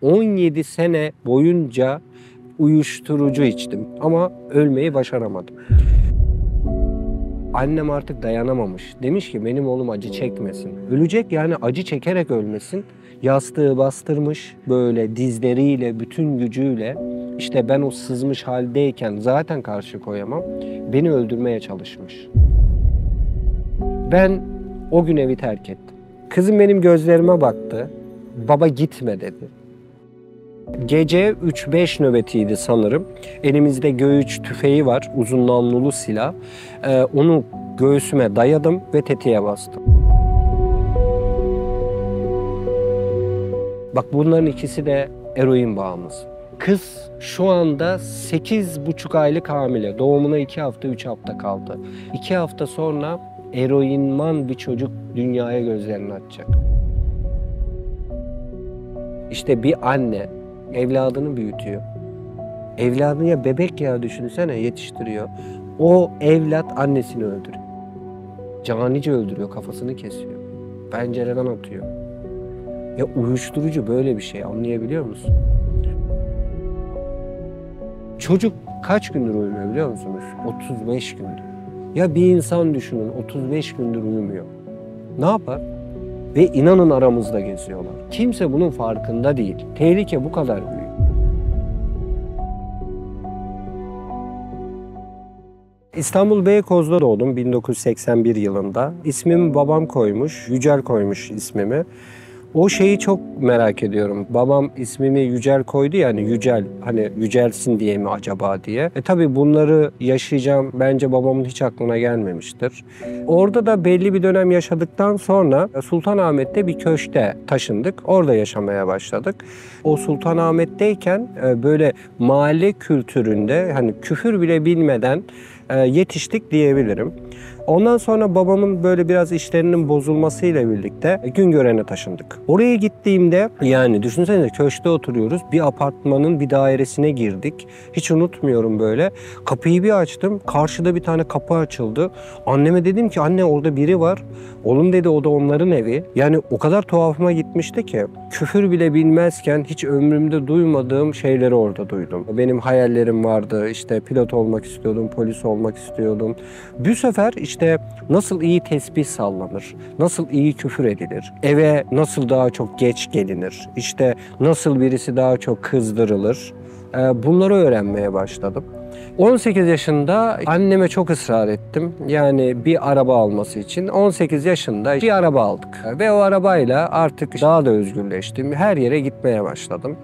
17 sene boyunca uyuşturucu içtim ama ölmeyi başaramadım. Annem artık dayanamamış. Demiş ki benim oğlum acı çekmesin. Ölecek, yani acı çekerek ölmesin. Yastığı bastırmış böyle dizleriyle, bütün gücüyle. İşte ben o sızmış haldeyken zaten karşı koyamam. Beni öldürmeye çalışmış. Ben o gün evi terk ettim. Kızım benim gözlerime baktı. Baba gitme dedi. Gece 3-5 nöbetiydi sanırım. Elimizde G3 tüfeği var, uzun namlulu silah. Onu göğsüme dayadım ve tetiğe bastım. Bak bunların ikisi de eroin bağımlısı. Kız şu anda 8,5 aylık hamile. Doğumuna 2 hafta, 3 hafta kaldı. 2 hafta sonra eroinman bir çocuk dünyaya gözlerini açacak. İşte bir anne evladını büyütüyor. Evladını ya bebek ya düşünsene yetiştiriyor. O evlat annesini öldürüyor. Canice öldürüyor, kafasını kesiyor. Pencereden atıyor. Ya uyuşturucu böyle bir şey, anlayabiliyor musun? Çocuk kaç gündür uyumuyor biliyor musunuz? 35 gündür. Ya bir insan düşünün 35 gündür uyumuyor. Ne yapar? Ve inanın aramızda geziyorlar. Kimse bunun farkında değil. Tehlike bu kadar büyük. İstanbul Beykoz'da doğdum 1981 yılında. İsmimi babam koymuş, Yücel koymuş ismimi. O şeyi çok merak ediyorum. Babam ismimi Yücel koydu, yani Yücel, hani yücelsin diye mi acaba diye. Tabii bunları yaşayacağım bence babamın hiç aklına gelmemiştir. Orada da belli bir dönem yaşadıktan sonra Sultanahmet'te bir köşkte taşındık. Orada yaşamaya başladık. O Sultanahmet'teyken böyle mahalle kültüründe hani küfür bile bilmeden yetiştik diyebilirim. Ondan sonra babamın böyle biraz işlerinin bozulmasıyla birlikte Güngören'e taşındık. Oraya gittiğimde, yani düşünsenize köşkte oturuyoruz. Bir apartmanın bir dairesine girdik. Hiç unutmuyorum böyle. Kapıyı bir açtım. Karşıda bir tane kapı açıldı. Anneme dedim ki anne orada biri var. Oğlum dedi o da onların evi. Yani o kadar tuhafıma gitmişti ki küfür bile bilmezken hiç ömrümde duymadığım şeyleri orada duydum. Benim hayallerim vardı. İşte pilot olmak istiyordum, polis olmak istiyordum. Bu sefer işte nasıl iyi tesbih sallanır, nasıl iyi küfür edilir, eve nasıl daha çok geç gelinir, işte nasıl birisi daha çok kızdırılır, bunları öğrenmeye başladım. 18 yaşında anneme çok ısrar ettim. Yani bir araba alması için. 18 yaşında bir araba aldık. Ve o arabayla artık daha da özgürleştim. Her yere gitmeye başladım.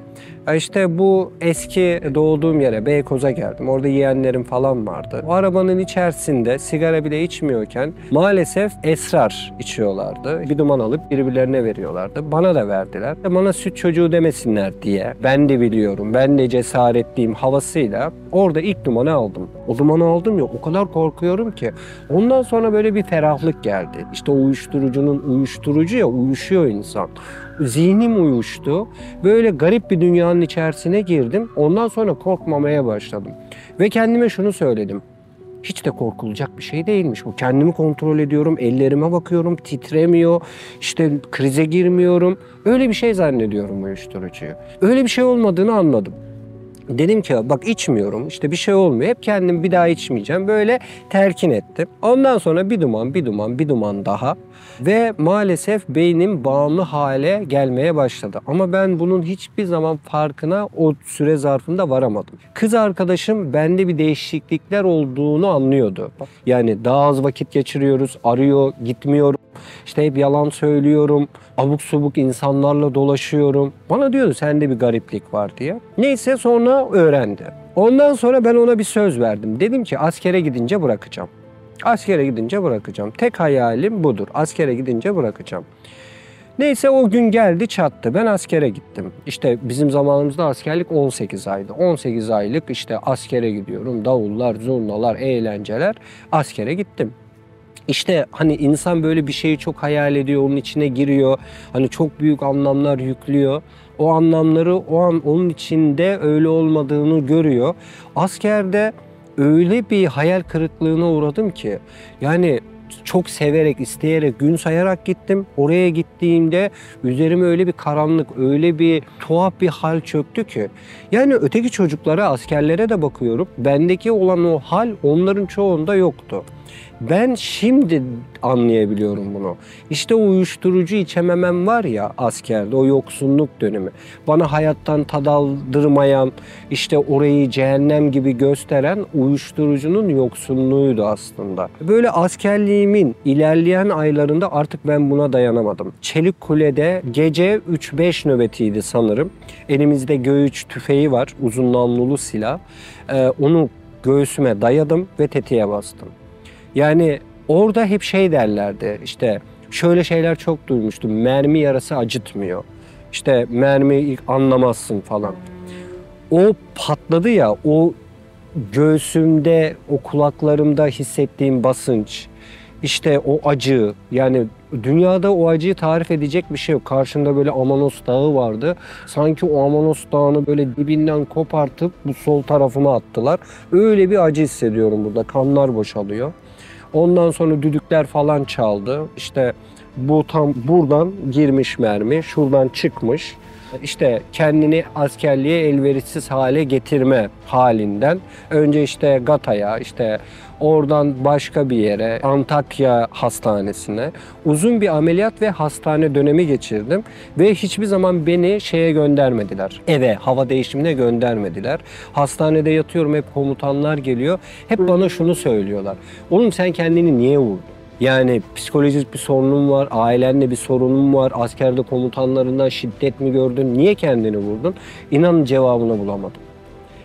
İşte bu eski doğduğum yere, Beykoz'a geldim. Orada yeğenlerim falan vardı. O arabanın içerisinde sigara bile içmiyorken maalesef esrar içiyorlardı. Bir duman alıp birbirlerine veriyorlardı. Bana da verdiler. Bana süt çocuğu demesinler diye. Ben de biliyorum, ben de cesaretliyim havasıyla orada ilk dumanı aldım. O dumanı aldım ya, o kadar korkuyorum ki. Ondan sonra böyle bir ferahlık geldi. İşte uyuşturucu ya, uyuşuyor insan. Zihnim uyuştu. Böyle garip bir dünyanın içerisine girdim. Ondan sonra korkmamaya başladım. Ve kendime şunu söyledim. Hiç de korkulacak bir şey değilmiş bu. Kendimi kontrol ediyorum, ellerime bakıyorum, titremiyor, işte krize girmiyorum. Öyle bir şey zannediyorum uyuşturucuyu. Öyle bir şey olmadığını anladım. Dedim ki bak içmiyorum, işte bir şey olmuyor. Hep kendim bir daha içmeyeceğim. Böyle telkin ettim. Ondan sonra bir duman daha. Ve maalesef beynim bağımlı hale gelmeye başladı. Ama ben bunun hiçbir zaman farkına o süre zarfında varamadım. Kız arkadaşım bende bir değişiklikler olduğunu anlıyordu. Yani daha az vakit geçiriyoruz, arıyor, gitmiyorum. İşte hep yalan söylüyorum, abuk subuk insanlarla dolaşıyorum. Bana diyordu sende bir gariplik var diye. Neyse sonra öğrendi. Ondan sonra ben ona bir söz verdim. Dedim ki askere gidince bırakacağım. Askere gidince bırakacağım. Tek hayalim budur. Askere gidince bırakacağım. Neyse o gün geldi çattı. Ben askere gittim. İşte bizim zamanımızda askerlik 18 aydı. 18 aylık işte askere gidiyorum. Davullar, zurnalar, eğlenceler. Askere gittim. İşte hani insan böyle bir şeyi çok hayal ediyor, onun içine giriyor. Hani çok büyük anlamlar yüklüyor. O anlamları o an onun içinde öyle olmadığını görüyor. Askerde öyle bir hayal kırıklığına uğradım ki yani çok severek, isteyerek, gün sayarak gittim. Oraya gittiğimde üzerime öyle bir karanlık, öyle bir tuhaf bir hal çöktü ki. Yani öteki çocuklara, askerlere de bakıyorum. Bendeki olan o hal onların çoğunda yoktu. Ben şimdi anlayabiliyorum bunu. İşte o uyuşturucu içememem var ya askerde, o yoksunluk dönemi. Bana hayattan tad aldırmayan, işte orayı cehennem gibi gösteren uyuşturucunun yoksunluğuydu aslında. Böyle askerliğimin ilerleyen aylarında artık ben buna dayanamadım. Çelikkule'de gece 3-5 nöbetiydi sanırım. Elimizde G3 tüfeği var, uzun namlulu silah. Onu göğsüme dayadım ve tetiğe bastım. Yani orada hep şey derlerdi, işte şöyle şeyler çok duymuştum. Mermi yarası acıtmıyor. İşte mermi ilk anlamazsın falan. O patladı ya, o göğsümde, o kulaklarımda hissettiğim basınç, işte o acı, yani dünyada o acıyı tarif edecek bir şey yok. Karşımda böyle Amanos Dağı vardı. Sanki o Amanos Dağı'nı böyle dibinden kopartıp bu sol tarafıma attılar. Öyle bir acı hissediyorum burada. Kanlar boşalıyor. Ondan sonra düdükler falan çaldı. İşte bu tam buradan girmiş mermi, şuradan çıkmış. İşte kendini askerliğe elverişsiz hale getirme halinden. Önce işte Gata'ya, işte oradan başka bir yere, Antakya Hastanesi'ne uzun bir ameliyat ve hastane dönemi geçirdim. Ve hiçbir zaman beni şeye göndermediler. Eve, hava değişimine göndermediler. Hastanede yatıyorum, hep komutanlar geliyor. Hep bana şunu söylüyorlar. Oğlum sen kendini niye vurdun? Yani psikolojik bir sorunun var, ailenle bir sorunun var, askerde komutanlarından şiddet mi gördün, niye kendini vurdun? İnanın cevabını bulamadım.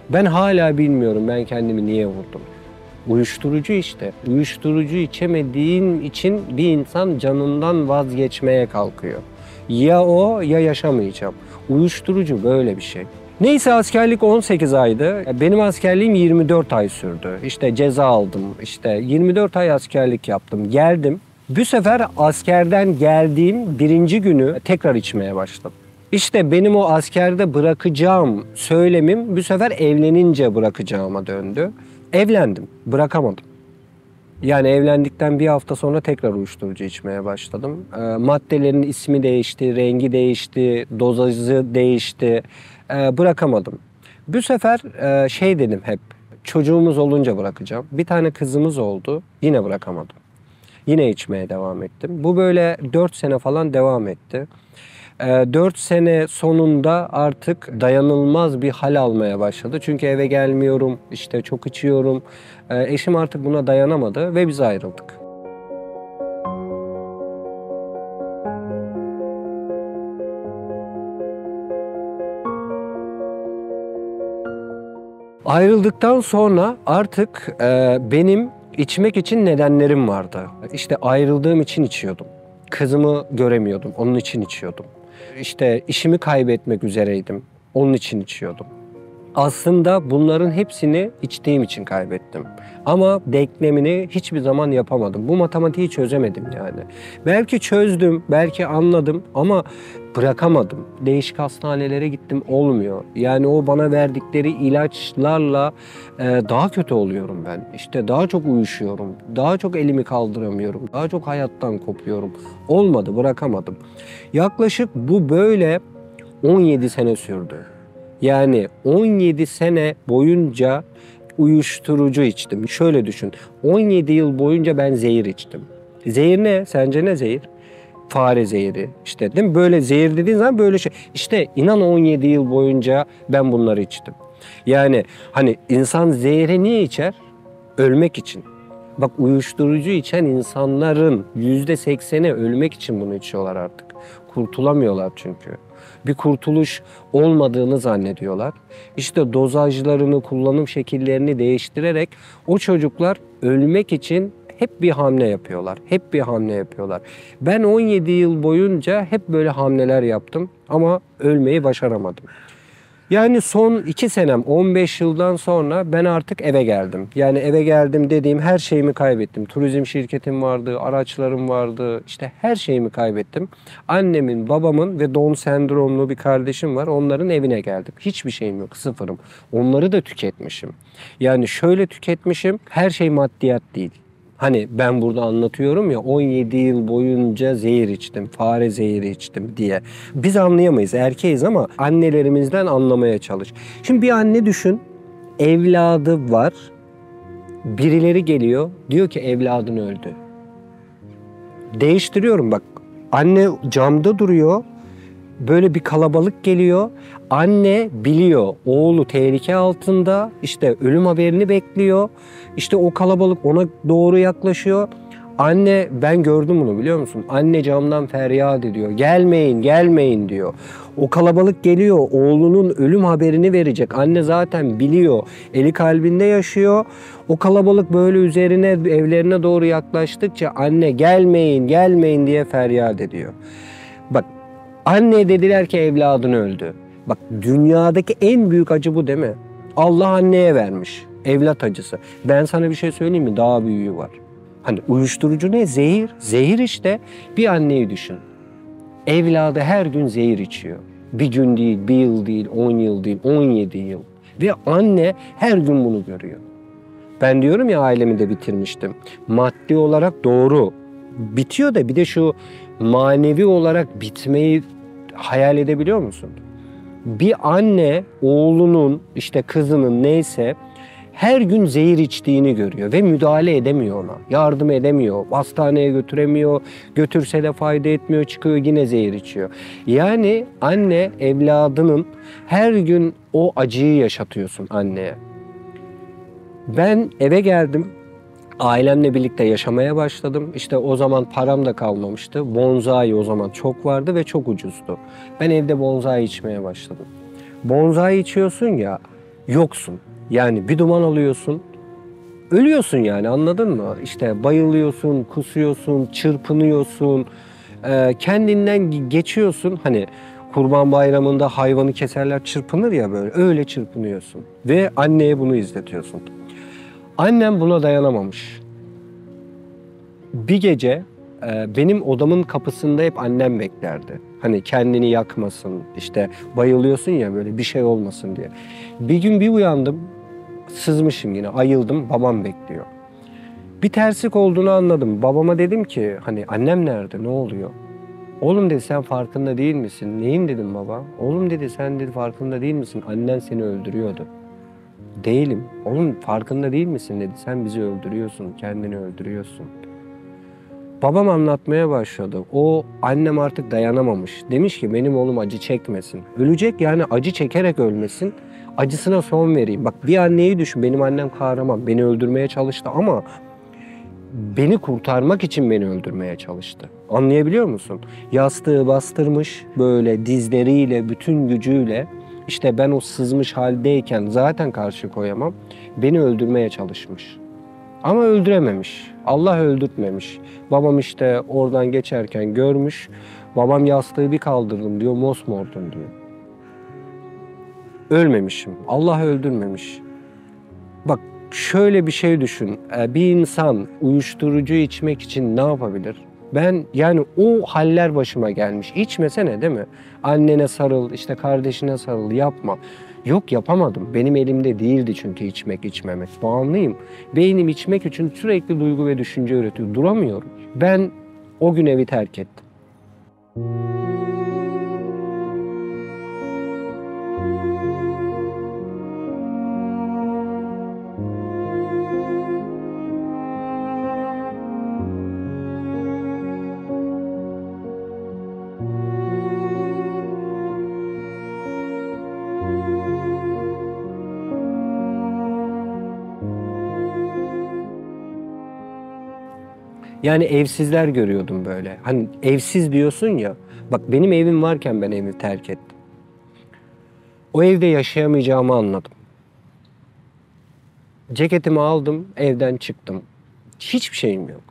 Ben hala bilmiyorum ben kendimi niye vurdum. Uyuşturucu işte. Uyuşturucu içemediğin için bir insan canından vazgeçmeye kalkıyor. Ya o ya yaşamayacağım. Uyuşturucu böyle bir şey. Neyse askerlik 18 aydı. Benim askerliğim 24 ay sürdü. İşte ceza aldım. İşte 24 ay askerlik yaptım. Geldim. Bu sefer askerden geldiğim birinci günü tekrar içmeye başladım. İşte benim o askerde bırakacağım söylemim bu sefer evlenince bırakacağıma döndü. Evlendim. Bırakamadım. Yani evlendikten bir hafta sonra tekrar uyuşturucu içmeye başladım. Maddelerin ismi değişti, rengi değişti, dozajı değişti. Bırakamadım. Bu sefer şey dedim hep, çocuğumuz olunca bırakacağım. Bir tane kızımız oldu, yine bırakamadım. Yine içmeye devam ettim. Bu böyle 4 sene falan devam etti. 4 sene sonunda artık dayanılmaz bir hal almaya başladı. Çünkü eve gelmiyorum, işte çok içiyorum. Eşim artık buna dayanamadı ve biz ayrıldık. Ayrıldıktan sonra artık benim içmek için nedenlerim vardı. İşte ayrıldığım için içiyordum. Kızımı göremiyordum, onun için içiyordum. İşte işimi kaybetmek üzereydim, onun için içiyordum. Aslında bunların hepsini içtiğim için kaybettim. Ama denklemini hiçbir zaman yapamadım. Bu matematiği çözemedim yani. Belki çözdüm, belki anladım ama bırakamadım. Değişik hastanelere gittim, olmuyor. Yani o bana verdikleri ilaçlarla daha kötü oluyorum ben. İşte daha çok uyuşuyorum, daha çok elimi kaldıramıyorum, daha çok hayattan kopuyorum. Olmadı, bırakamadım. Yaklaşık bu böyle 17 sene sürdü. Yani 17 sene boyunca uyuşturucu içtim. Şöyle düşün, 17 yıl boyunca ben zehir içtim. Zehir ne? Sence ne zehir? Fare zehri. İşte değil mi? Böyle zehir dediğin zaman böyle şey. İşte inan 17 yıl boyunca ben bunları içtim. Yani hani insan zehri niye içer? Ölmek için. Bak uyuşturucu içen insanların %80'i ölmek için bunu içiyorlar artık. Kurtulamıyorlar çünkü. Bir kurtuluş olmadığını zannediyorlar. İşte dozajlarını, kullanım şekillerini değiştirerek o çocuklar ölmek için hep bir hamle yapıyorlar. Hep bir hamle yapıyorlar. Ben 17 yıl boyunca hep böyle hamleler yaptım ama ölmeyi başaramadım. Yani son 2 senem, 15 yıldan sonra ben artık eve geldim. Yani eve geldim dediğim her şeyimi kaybettim. Turizm şirketim vardı, araçlarım vardı, işte her şeyimi kaybettim. Annemin, babamın ve Down sendromlu bir kardeşim var. Onların evine geldik. Hiçbir şeyim yok, sıfırım. Onları da tüketmişim. Yani şöyle tüketmişim, her şey maddiyat değil. Hani ben burada anlatıyorum ya 17 yıl boyunca zehir içtim, fare zehiri içtim diye. Biz anlayamayız, erkeğiz ama annelerimizden anlamaya çalış. Şimdi bir anne düşün, evladı var, birileri geliyor, diyor ki evladın öldü. Değiştiriyorum bak, anne camda duruyor, böyle bir kalabalık geliyor. Anne biliyor oğlu tehlike altında, işte ölüm haberini bekliyor. İşte o kalabalık ona doğru yaklaşıyor. Anne, ben gördüm bunu biliyor musun? Anne camdan feryat ediyor. Gelmeyin, gelmeyin diyor. O kalabalık geliyor, oğlunun ölüm haberini verecek. Anne zaten biliyor, eli kalbinde yaşıyor. O kalabalık böyle üzerine, evlerine doğru yaklaştıkça anne gelmeyin, gelmeyin diye feryat ediyor. Bak, anne dediler ki evladın öldü. Bak, dünyadaki en büyük acı bu değil mi? Allah anneye vermiş. Evlat acısı. Ben sana bir şey söyleyeyim mi? Daha büyüğü var. Hani uyuşturucu ne? Zehir. Zehir işte. Bir anneyi düşün. Evladı her gün zehir içiyor. Bir gün değil, bir yıl değil, 10 yıl değil, 17 yıl. Ve anne her gün bunu görüyor. Ben diyorum ya, ailemi de bitirmiştim. Maddi olarak doğru. Bitiyor da bir de şu manevi olarak bitmeyi hayal edebiliyor musun? Bir anne oğlunun, işte kızının neyse her gün zehir içtiğini görüyor ve müdahale edemiyor ona. Yardım edemiyor, hastaneye götüremiyor, götürse de fayda etmiyor, çıkıyor yine zehir içiyor. Yani anne evladının her gün o acıyı yaşatıyorsun anneye. Ben eve geldim. Ailemle birlikte yaşamaya başladım. İşte o zaman param da kalmamıştı. Bonzai o zaman çok vardı ve çok ucuzdu. Ben evde bonzai içmeye başladım. Bonzai içiyorsun ya, yoksun. Yani bir duman alıyorsun, ölüyorsun yani, anladın mı? İşte bayılıyorsun, kusuyorsun, çırpınıyorsun, kendinden geçiyorsun. Hani Kurban Bayramı'nda hayvanı keserler, çırpınır ya böyle, öyle çırpınıyorsun. Ve anneye bunu izletiyorsun. Annem buna dayanamamış. Bir gece benim odamın kapısında hep annem beklerdi. Hani kendini yakmasın, işte bayılıyorsun ya böyle, bir şey olmasın diye. Bir gün bir uyandım, sızmışım yine, ayıldım, babam bekliyor. Bir terslik olduğunu anladım. Babama dedim ki hani annem nerede, ne oluyor? Oğlum dedi, sen farkında değil misin? Neyim dedim baba? Oğlum dedi, sen dedi farkında değil misin? Annen seni öldürüyordu. Değilim. Oğlum farkında değil misin dedi. Sen bizi öldürüyorsun, kendini öldürüyorsun. Babam anlatmaya başladı. O annem artık dayanamamış. Demiş ki benim oğlum acı çekmesin. Ölecek, yani acı çekerek ölmesin. Acısına son vereyim. Bak, bir anneyi düşün. Benim annem kahraman. Beni öldürmeye çalıştı ama beni kurtarmak için beni öldürmeye çalıştı. Anlayabiliyor musun? Yastığı bastırmış böyle dizleriyle, bütün gücüyle. İşte ben o sızmış haldeyken zaten karşı koyamam. Beni öldürmeye çalışmış. Ama öldürememiş. Allah öldürtmemiş. Babam işte oradan geçerken görmüş. Babam yastığı bir kaldırdım diyor, mosmordum diyor. Ölmemişim. Allah öldürmemiş. Bak, şöyle bir şey düşün. Bir insan uyuşturucu içmek için ne yapabilir? Ben yani o haller başıma gelmiş. İçmesene değil mi? Annene sarıl, işte kardeşine sarıl, yapma. Yok, yapamadım. Benim elimde değildi çünkü içmek, içmemek. Bağımlıyım. Beynim içmek için sürekli duygu ve düşünce üretiyor. Duramıyorum. Ben o gün evi terk ettim. Yani evsizler görüyordum böyle. Hani evsiz diyorsun ya. Bak, benim evim varken ben evi terk ettim. O evde yaşayamayacağımı anladım. Ceketimi aldım, evden çıktım. Hiçbir şeyim yok.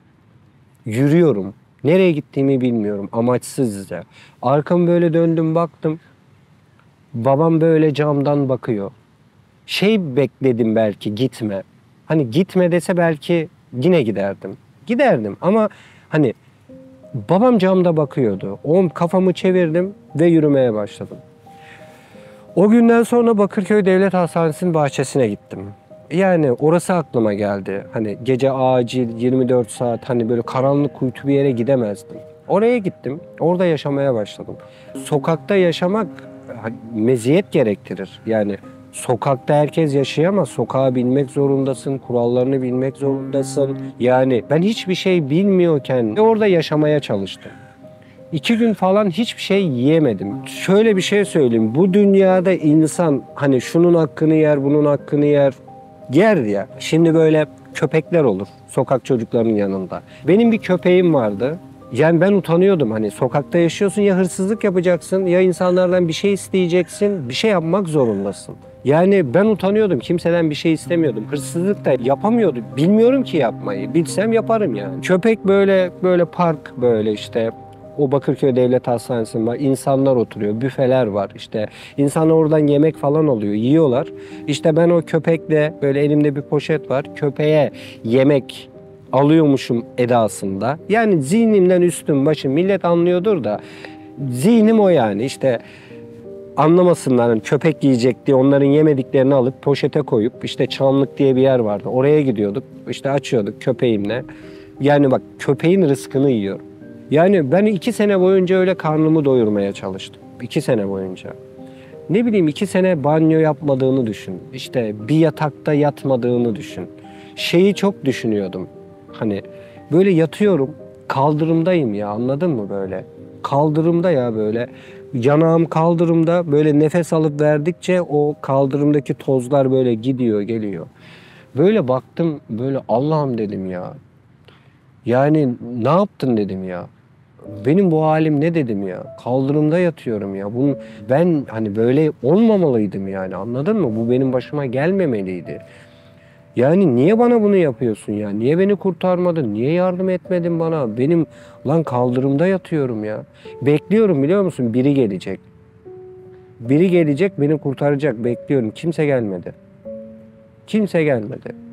Yürüyorum. Nereye gittiğimi bilmiyorum. Amaçsızca. Arkamı böyle döndüm, baktım. Babam böyle camdan bakıyor. Şey bekledim, belki gitme. Hani gitme dese belki yine giderdim. Giderdim ama hani babam camda bakıyordu. O kafamı çevirdim ve yürümeye başladım. O günden sonra Bakırköy Devlet Hastanesi'nin bahçesine gittim. Yani orası aklıma geldi. Hani gece acil 24 saat hani böyle karanlık kuytu bir yere gidemezdim. Oraya gittim. Orada yaşamaya başladım. Sokakta yaşamak meziyet gerektirir. Yani sokakta herkes yaşayamaz. Sokağa bilmek zorundasın. Kurallarını bilmek zorundasın. Yani ben hiçbir şey bilmiyorken orada yaşamaya çalıştım. 2 gün falan hiçbir şey yiyemedim. Şöyle bir şey söyleyeyim. Bu dünyada insan hani şunun hakkını yer, bunun hakkını yer ya. Şimdi böyle köpekler olur sokak çocuklarının yanında. Benim bir köpeğim vardı. Yani ben utanıyordum, hani sokakta yaşıyorsun, ya hırsızlık yapacaksın ya insanlardan bir şey isteyeceksin, bir şey yapmak zorundasın. Yani ben utanıyordum, kimseden bir şey istemiyordum. Hırsızlık da yapamıyordum. Bilmiyorum ki yapmayı. Bilsem yaparım yani. Köpek böyle park böyle işte o Bakırköy Devlet Hastanesi'nde var. İnsanlar oturuyor, büfeler var. İşte insanlar oradan yemek falan alıyor, yiyorlar. İşte ben o köpekle böyle elimde bir poşet var. Köpeğe yemek alıyormuşum edasında. Yani zihnimden üstüm başım millet anlıyordur da zihnim o yani. İşte anlamasınlar hani köpek yiyecek diye onların yemediklerini alıp poşete koyup işte Çamlık diye bir yer vardı. Oraya gidiyorduk. İşte açıyorduk köpeğimle. Yani bak köpeğin rızkını yiyorum. Yani ben 2 sene boyunca öyle karnımı doyurmaya çalıştım. 2 sene boyunca. Ne bileyim 2 sene banyo yapmadığını düşün. İşte bir yatakta yatmadığını düşün. Şeyi çok düşünüyordum. Hani böyle yatıyorum, kaldırımdayım ya, anladın mı böyle? Kaldırımda ya böyle. Yanağım kaldırımda, böyle nefes alıp verdikçe o kaldırımdaki tozlar böyle gidiyor geliyor. Böyle baktım, böyle Allah'ım dedim ya. Yani ne yaptın dedim ya. Benim bu halim ne dedim ya. Kaldırımda yatıyorum ya. Ben hani böyle olmamalıydım yani, anladın mı? Bu benim başıma gelmemeliydi. Yani niye bana bunu yapıyorsun ya? Niye beni kurtarmadın? Niye yardım etmedin bana? Lan kaldırımda yatıyorum ya. Bekliyorum, biliyor musun? Biri gelecek. Biri gelecek beni kurtaracak. Bekliyorum. Kimse gelmedi. Kimse gelmedi.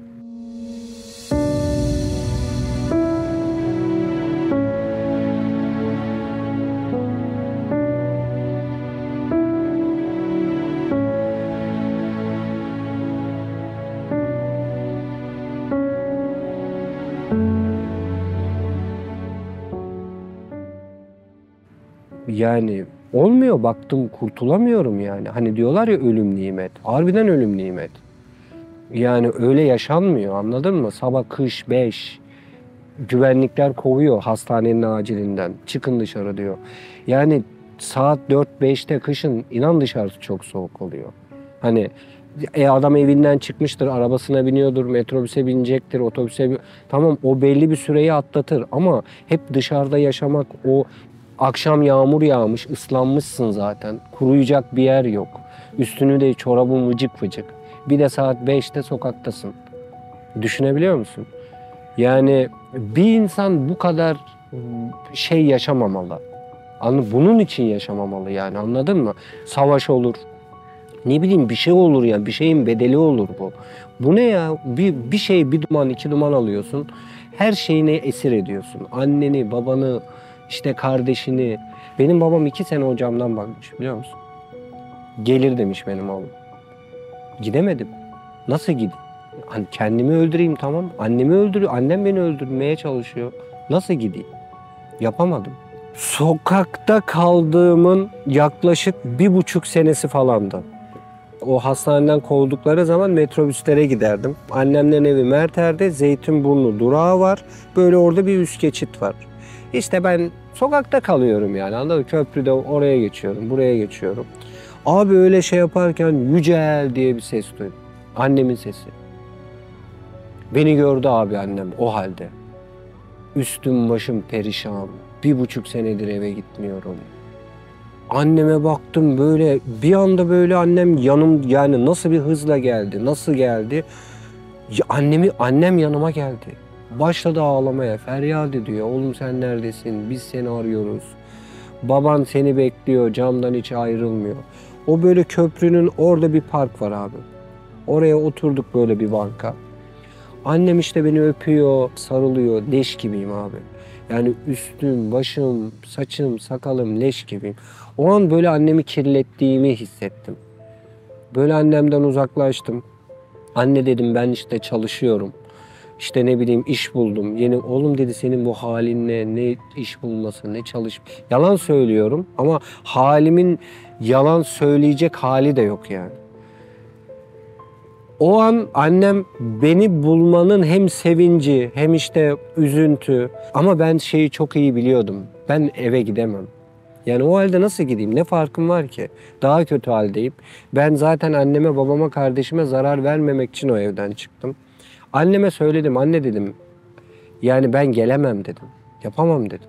Yani olmuyor, baktım kurtulamıyorum yani. Hani diyorlar ya ölüm nimet. Harbiden ölüm nimet. Yani öyle yaşanmıyor, anladın mı? Sabah kış 5, güvenlikler kovuyor hastanenin acilinden. Çıkın dışarı diyor. Yani saat 4-5'te kışın inan dışarısı çok soğuk oluyor. Hani adam evinden çıkmıştır, arabasına biniyordur, metrobüse binecektir, Tamam, o belli bir süreyi atlatır ama hep dışarıda yaşamak, o akşam yağmur yağmış, ıslanmışsın zaten. Kuruyacak bir yer yok. Üstünü de çorabın vıcık vıcık. Bir de saat 5'te sokaktasın. Düşünebiliyor musun? Yani bir insan bu kadar şey yaşamamalı. Bunun için yaşamamalı yani, anladın mı? Savaş olur. Ne bileyim bir şey olur ya, bir şeyin bedeli olur bu. Bu ne ya? Bir şey, bir duman, 2 duman alıyorsun. Her şeyini esir ediyorsun. Anneni, babanı, işte kardeşini. Benim babam 2 sene hocamdan bakmış, biliyor musun? Gelir demiş benim oğlum. Gidemedim. Nasıl gideyim? Hani kendimi öldüreyim, tamam. Annemi öldürüyor. Annem beni öldürmeye çalışıyor. Nasıl gideyim? Yapamadım. Sokakta kaldığımın yaklaşık 1,5 senesi falandı. O hastaneden kovdukları zaman metrobüslere giderdim. Annemlerin evi Merter'de, Zeytinburnu durağı var. Böyle orada bir üst geçit var. İşte ben sokakta kalıyorum yani, anladın mı? Köprüde oraya geçiyorum, buraya geçiyorum. Abi öyle şey yaparken Yücel diye bir ses duydum. Annemin sesi. Beni gördü abi annem o halde. Üstüm başım perişan. 1,5 senedir eve gitmiyorum. Anneme baktım, böyle bir anda böyle annem yani nasıl bir hızla geldi, nasıl geldi? Ya annem yanıma geldi. Başladı ağlamaya, feryat ediyor. Oğlum sen neredesin? Biz seni arıyoruz. Baban seni bekliyor, camdan hiç ayrılmıyor. O böyle köprünün orada bir park var abi. Oraya oturduk böyle bir banka. Annem işte beni öpüyor, sarılıyor. Leş gibiyim abi. Yani üstüm, başım, saçım, sakalım leş gibiyim. O an böyle annemi kirlettiğimi hissettim. Böyle annemden uzaklaştım. Anne dedim ben işte çalışıyorum. İşte ne bileyim iş buldum. Yeni oğlum dedi senin bu halinle ne iş bulması ne çalış. Yalan söylüyorum ama halimin yalan söyleyecek hali de yok yani. O an annem beni bulmanın hem sevinci hem işte üzüntü ama ben şeyi çok iyi biliyordum. Ben eve gidemem. Yani o halde nasıl gideyim? Ne farkım var ki? Daha kötü haldeyim. Ben zaten anneme, babama, kardeşime zarar vermemek için o evden çıktım. Anneme söyledim. Anne dedim. Yani ben gelemem dedim. Yapamam dedim.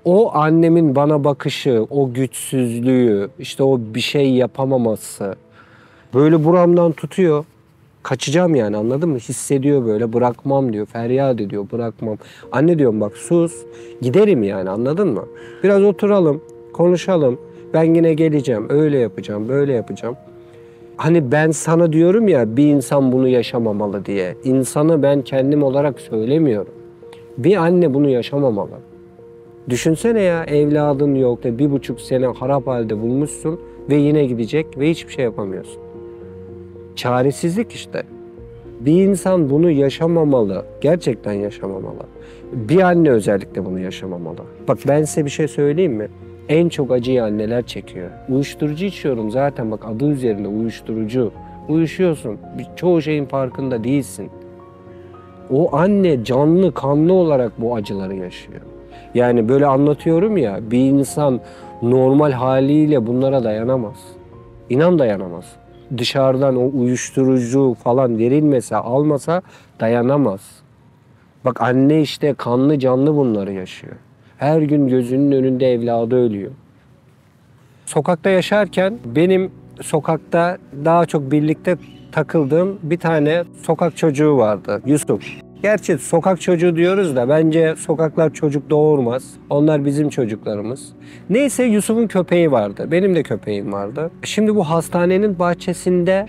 O annemin bana bakışı, o güçsüzlüğü, işte o bir şey yapamaması böyle buramdan tutuyor. Kaçacağım yani anladın mı? Hissediyor böyle bırakmam diyor. Feryat ediyor bırakmam. Anne diyorum bak sus. Giderim yani anladın mı? Biraz oturalım, konuşalım. Ben yine geleceğim. Öyle yapacağım, böyle yapacağım. Hani ben sana diyorum ya bir insan bunu yaşamamalı diye. İnsanı ben kendim olarak söylemiyorum. Bir anne bunu yaşamamalı. Düşünsene ya evladın yok. 1,5 sene harap halde bulmuşsun ve yine gidecek ve hiçbir şey yapamıyorsun. Çaresizlik işte. Bir insan bunu yaşamamalı. Gerçekten yaşamamalı. Bir anne özellikle bunu yaşamamalı. Bak ben size bir şey söyleyeyim mi? En çok acıyı anneler çekiyor. Uyuşturucu içiyorum zaten bak adı üzerinde uyuşturucu. Uyuşuyorsun. Çoğu şeyin farkında değilsin. O anne canlı kanlı olarak bu acıları yaşıyor. Yani böyle anlatıyorum ya bir insan normal haliyle bunlara dayanamaz. İnan dayanamaz. Dışarıdan o uyuşturucu falan verilmese, almasa dayanamaz. Bak anne işte kanlı canlı bunları yaşıyor. Her gün gözünün önünde evladı ölüyor. Sokakta yaşarken benim sokakta daha çok birlikte takıldığım bir tane sokak çocuğu vardı. Yusuf. Gerçi sokak çocuğu diyoruz da bence sokaklar çocuk doğurmaz. Onlar bizim çocuklarımız. Neyse Yusuf'un köpeği vardı. Benim de köpeğim vardı. Şimdi bu hastanenin bahçesinde,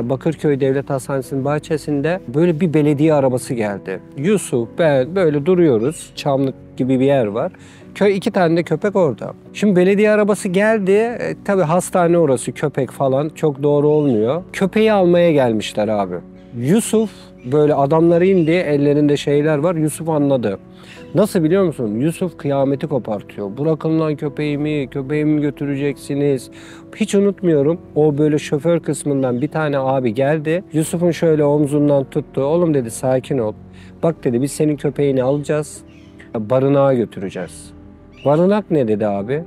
Bakırköy Devlet Hastanesi'nin bahçesinde böyle bir belediye arabası geldi. Yusuf, ben böyle duruyoruz. Çamlık gibi bir yer var. 2 tane de köpek orada. Şimdi belediye arabası geldi. Tabii hastane orası köpek falan çok doğru olmuyor. Köpeği almaya gelmişler abi. Yusuf böyle adamları indi ellerinde şeyler var. Yusuf anladı. Nasıl biliyor musun? Yusuf kıyameti kopartıyor. Bırakın lan köpeğimi götüreceksiniz. Hiç unutmuyorum. O böyle şoför kısmından bir tane abi geldi. Yusuf'un şöyle omzundan tuttu. Oğlum dedi sakin ol. Bak dedi biz senin köpeğini alacağız. Barınağa götüreceğiz. Barınak ne dedi abi?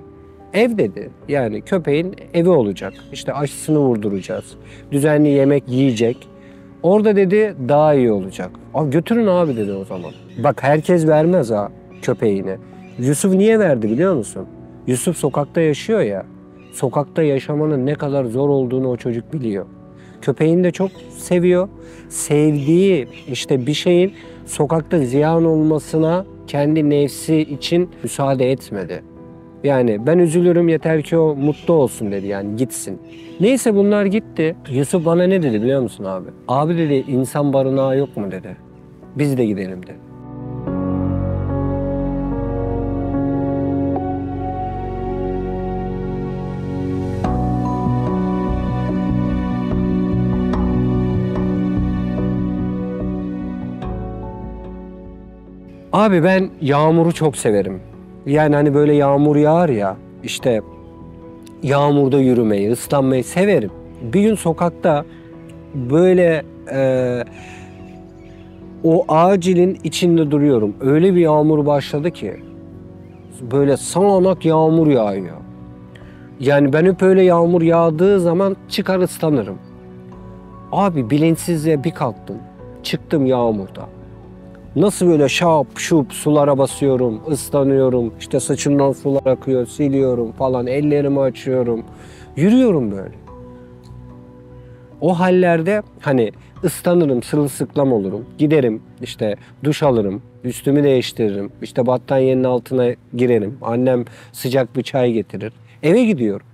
Ev dedi. Yani köpeğin evi olacak. İşte aşısını vurduracağız. Düzenli yemek yiyecek. Orada dedi daha iyi olacak. Abi götürün abi dedi o zaman. Bak herkes vermez ha köpeğini. Yusuf niye verdi biliyor musun? Yusuf sokakta yaşıyor ya. Sokakta yaşamanın ne kadar zor olduğunu o çocuk biliyor. Köpeğini de çok seviyor. Sevdiği işte bir şeyin sokakta ziyan olmasına kendi nefsi için müsaade etmedi. Yani ben üzülürüm yeter ki o mutlu olsun dedi yani gitsin. Neyse bunlar gitti. Yusuf bana ne dedi biliyor musun abi? Abi dedi insan barınağı yok mu dedi. Biz de gidelim dedi. Abi ben yağmuru çok severim. Yani hani böyle yağmur yağar ya işte yağmurda yürümeyi, ıslanmayı severim. Bir gün sokakta böyle o acilin içinde duruyorum. Öyle bir yağmur başladı ki böyle sağanak yağmur yağıyor. Yani ben hep öyle yağmur yağdığı zaman çıkar ıslanırım. Abi bilinçsizce bir kalktım. Çıktım yağmurda. Nasıl böyle şap şup sulara basıyorum, ıslanıyorum. İşte saçımdan sular akıyor, siliyorum falan. Ellerimi açıyorum. Yürüyorum böyle. O hallerde hani ıslanırım, sırılsıklam olurum. Giderim işte duş alırım, üstümü değiştiririm. İşte battaniyenin altına girerim. Annem sıcak bir çay getirir. Eve gidiyorum.